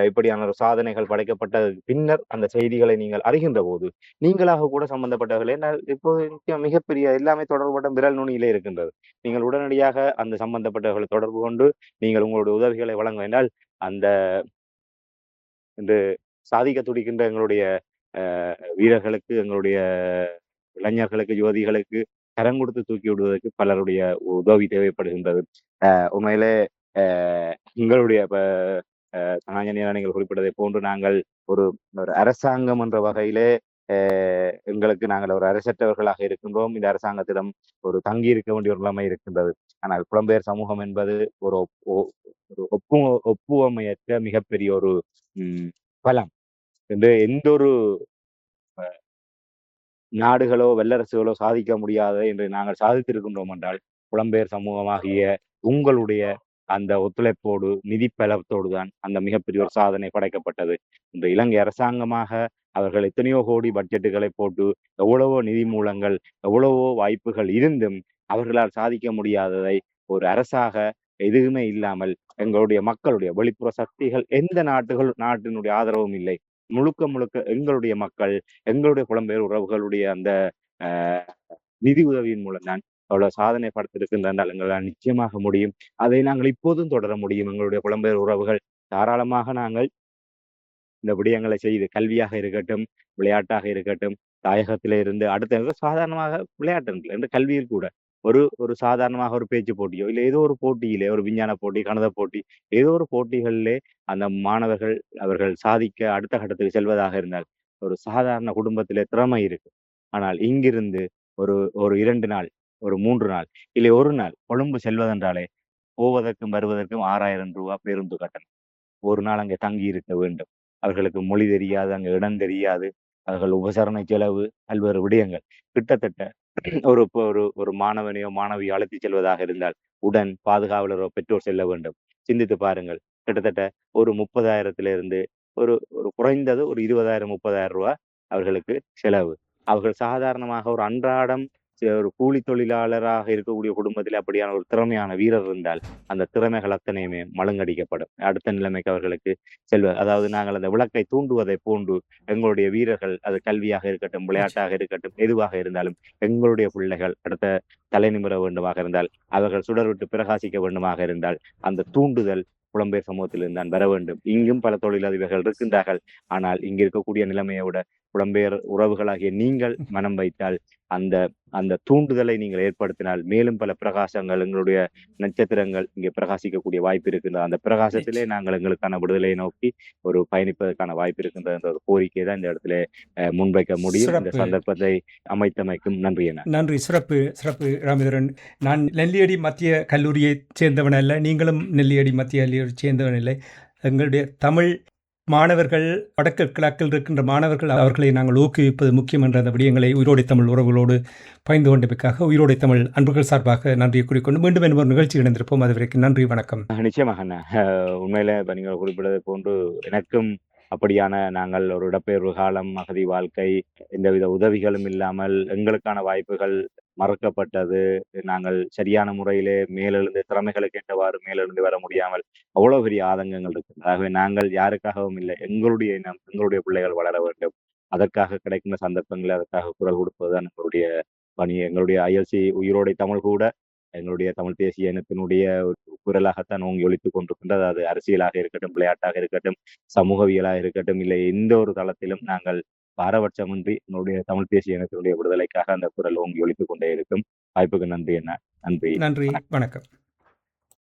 இப்படியான ஒரு சாதனைகள் படைக்கப்பட்ட பின்னர் அந்த செய்திகளை நீங்கள் அறிகின்ற போது நீங்களாக கூட சம்பந்தப்பட்டவர்களே, இப்போ மிகப்பெரிய எல்லாமே தொடர்புபட்ட விரல் நுனியிலே இருக்கின்றது. நீங்கள் உடனடியாக அந்த சம்பந்தப்பட்டவர்களை தொடர்பு கொண்டு நீங்கள் உங்களுடைய உதவிகளை வழங்க வேண்டால், அந்த இந்த சாதிக்க துடிக்கின்ற எங்களுடைய வீரர்களுக்கு, எங்களுடைய இளைஞர்களுக்கு, யுவதிகளுக்கு கரம் கொடுத்து தூக்கி விடுவதற்கு பலருடைய உதவி தேவைப்படுகின்றது. உண்மையிலே எங்களுடைய நீங்கள் குறிப்பிட்டதை போன்று நாங்கள் ஒரு அரசாங்கம் என்ற வகையிலே எங்களுக்கு நாங்கள் ஒரு அரசற்றவர்களாக இருக்கின்றோம். இந்த அரசாங்கத்திடம் ஒரு தங்கி இருக்க வேண்டிய ஒரு நிலைமை இருக்கின்றது. ஆனால் புலம்பெயர் சமூகம் என்பது ஒரு ஒப்புவமையற்ற மிகப்பெரிய ஒரு பலம் என்று எந்த ஒரு நாடுகளோ வல்லரசுகளோ சாதிக்க முடியாத என்று நாங்கள் சாதித்திருக்கின்றோம் என்றால், புலம்பெயர் சமூகமாகிய உங்களுடைய அந்த ஒத்துழைப்போடு, நிதி பலத்தோடு தான் அந்த மிகப்பெரிய ஒரு சாதனை படைக்கப்பட்டது. இந்த இலங்கை அரசாங்கமாக அவர்கள் எத்தனையோ கோடி பட்ஜெட்டுகளை போட்டு, எவ்வளவோ நிதி மூலங்கள், எவ்வளவோ வாய்ப்புகள் இருந்தும் அவர்களால் சாதிக்க முடியாததை ஒரு அரசாக எதுவுமே இல்லாமல் எங்களுடைய மக்களுடைய வெளிப்புற சக்திகள் எந்த நாட்டினுடைய ஆதரவும் இல்லை. முழுக்க முழுக்க எங்களுடைய மக்கள், எங்களுடைய புலம்பெயர் உறவுகளுடைய அந்த அஹ், நிதி உதவியின் மூலம் தான் அவ்வளவு சாதனை படுத்திருக்கின்றால் எங்களால் நிச்சயமாக முடியும். அதை நாங்கள் இப்போதும் தொடர முடியும். எங்களுடைய புலம்பெயர் உறவுகள் தாராளமாக நாங்கள் இந்த விடயங்களை செய்து கல்வியாக இருக்கட்டும், விளையாட்டாக இருக்கட்டும், தாயகத்திலே இருந்து அடுத்த சாதாரணமாக விளையாட்டு என்று கல்வியில் கூட ஒரு சாதாரணமாக ஒரு பேச்சு போட்டியோ, இல்ல ஏதோ ஒரு போட்டியிலே ஒரு விஞ்ஞான போட்டி, கணித போட்டி, ஏதோ ஒரு போட்டிகளிலே அந்த மாணவர்கள் அவர்கள் சாதிக்க அடுத்த கட்டத்துக்கு செல்வதாக இருந்தால், ஒரு சாதாரண குடும்பத்திலே திறமை இருக்கு. ஆனால் இங்கிருந்து ஒரு ஒரு 2 நாள், ஒரு 3 நாள், இல்லை 1 நாள் கொழும்பு செல்வதென்றாலே போவதற்கும் வருவதற்கும் ரூ. 6,000 பேருந்து கட்டணம். ஒரு நாள் அங்கே தங்கி இருக்க வேண்டும். அவர்களுக்கு மொழி தெரியாது, அங்க இடம் தெரியாது. அவர்கள் உபசரண செலவு, பல்வேறு விடயங்கள். கிட்டத்தட்ட ஒரு இப்போ ஒரு மாணவனையோ, மாணவியோ அழைத்துச் செல்வதாக இருந்தால், உடன் பாதுகாவலரோ, பெற்றோர் செல்ல வேண்டும். சிந்தித்து பாருங்கள். கிட்டத்தட்ட ஒரு 30,000 ஒரு ஒரு குறைந்தது ஒரு 20,000, 30,000 அவர்களுக்கு செலவு. அவர்கள் சாதாரணமாக ஒரு அன்றாடம் ஒரு கூலி தொழிலாளராக இருக்கக்கூடிய குடும்பத்திலே அப்படியான ஒரு திறமையான வீரர் இருந்தால், அந்த திறமைகள் அத்தனையுமே மழுங்கடிக்கப்படும். அடுத்த நிலைமைக்கு அவர்களுக்கு அதாவது நாங்கள் அந்த விளக்கை தூண்டுவதை போன்று எங்களுடைய வீரர்கள் அது கல்வியாக இருக்கட்டும், விளையாட்டாக இருக்கட்டும், எதுவாக இருந்தாலும் எங்களுடைய பிள்ளைகள் அடுத்த தலைநிமிர வேண்டுமாக இருந்தால், அவர்கள் சுடர்விட்டு பிரகாசிக்க வேண்டுமாக இருந்தால், அந்த தூண்டுதல் புலம்பெயர் சமூகத்திலிருந்து தான் வர வேண்டும். இங்கும் பல தொழிலதிபர்கள் இருக்கின்றார்கள். ஆனால் இங்கு இருக்கக்கூடிய நிலைமையை விட புலம்பெயர் உறவுகளாகிய நீங்கள் மனம் வைத்தால், அந்த அந்த தூண்டுதலை நீங்கள் ஏற்படுத்தினால், மேலும் பல பிரகாசங்கள் எங்களுடைய நட்சத்திரங்கள் இங்கே பிரகாசிக்கக்கூடிய வாய்ப்பு இருக்கின்றது. அந்த பிரகாசத்திலே நாங்கள் எங்களுக்கான விடுதலையை நோக்கி ஒரு பயணிப்பதற்கான வாய்ப்பு இருக்கின்றது என்ற ஒரு கோரிக்கையை தான் இந்த இடத்திலே முன்வைக்க முடியும். இந்த சிறப்பு. சந்தர்ப்பத்தை அமைத்தமைக்கும் நன்றி என. நன்றி. சிறப்பு, சிறப்பு ராமேந்திரன். நான் நெல்லியடி மத்திய கல்லூரியைச் சேர்ந்தவன் அல்ல. நீங்களும் நெல்லியடி மத்திய கல்லூரியைச் சேர்ந்தவன் இல்லை. எங்களுடைய தமிழ் மாணவர்கள், வடக்கு கிழக்கில் இருக்கின்ற மாணவர்கள், அவர்களை நாங்கள் ஊக்குவிப்பது முக்கியம் என்ற அந்த விடயங்களை உயிரோடை தமிழ் உறவுகளோடு பகிர்ந்து கொண்டமைக்காக உயிரோடை தமிழ் அன்புகள் சார்பாக நன்றியை கூறிக்கொண்டு மீண்டும் என்ன ஒரு நிகழ்ச்சி இணைந்திருப்போம். அதுவரைக்கும் நன்றி, வணக்கம். நிச்சயமாக அண்ணா. உண்மையில இப்ப நீங்க குறிப்பிட்டதை போன்று எனக்கும் அப்படியான நாங்கள் ஒரு இடப்பெயர்வு காலம், அகதி வாழ்க்கை, எந்தவித உதவிகளும் இல்லாமல் எங்களுக்கான வாய்ப்புகள் மறக்கப்பட்டது. நாங்கள் சரியான முறையிலே மேலெழுந்து திறமைகளுக்கு ஏற்றவாறு மேலெழுந்து வர முடியாமல் அவ்வளவு பெரிய ஆதங்கங்கள் இருக்கு. ஆகவே நாங்கள் யாருக்காகவும் இல்லை, எங்களுடைய இனம், எங்களுடைய பிள்ளைகள் வளர வேண்டும். அதற்காக கிடைக்கின்ற சந்தர்ப்பங்களை அதற்காக குரல் கொடுப்பதுதான் எங்களுடைய பணி. எங்களுடைய ILC உயிரோடை தமிழ் கூட எங்களுடைய தமிழ் தேசிய இனத்தினுடைய ஒரு குரலாகத்தான் ஓங்கி ஒலித்துக் கொண்டிருக்கின்றது. அது அரசியலாக இருக்கட்டும், விளையாட்டாக இருக்கட்டும், சமூகவியலாக இருக்கட்டும், இல்லை எந்த ஒரு தளத்திலும் நாங்கள் பாரபட்சமின்றி எங்களுடைய தமிழ் தேசிய இனத்தினுடைய விடுதலைக்காக அந்த குரல் ஓங்கி ஒலித்துக் கொண்டே இருக்கும். வாய்ப்புக்கு நன்றி அண்ணா. நன்றி. நன்றி, வணக்கம்.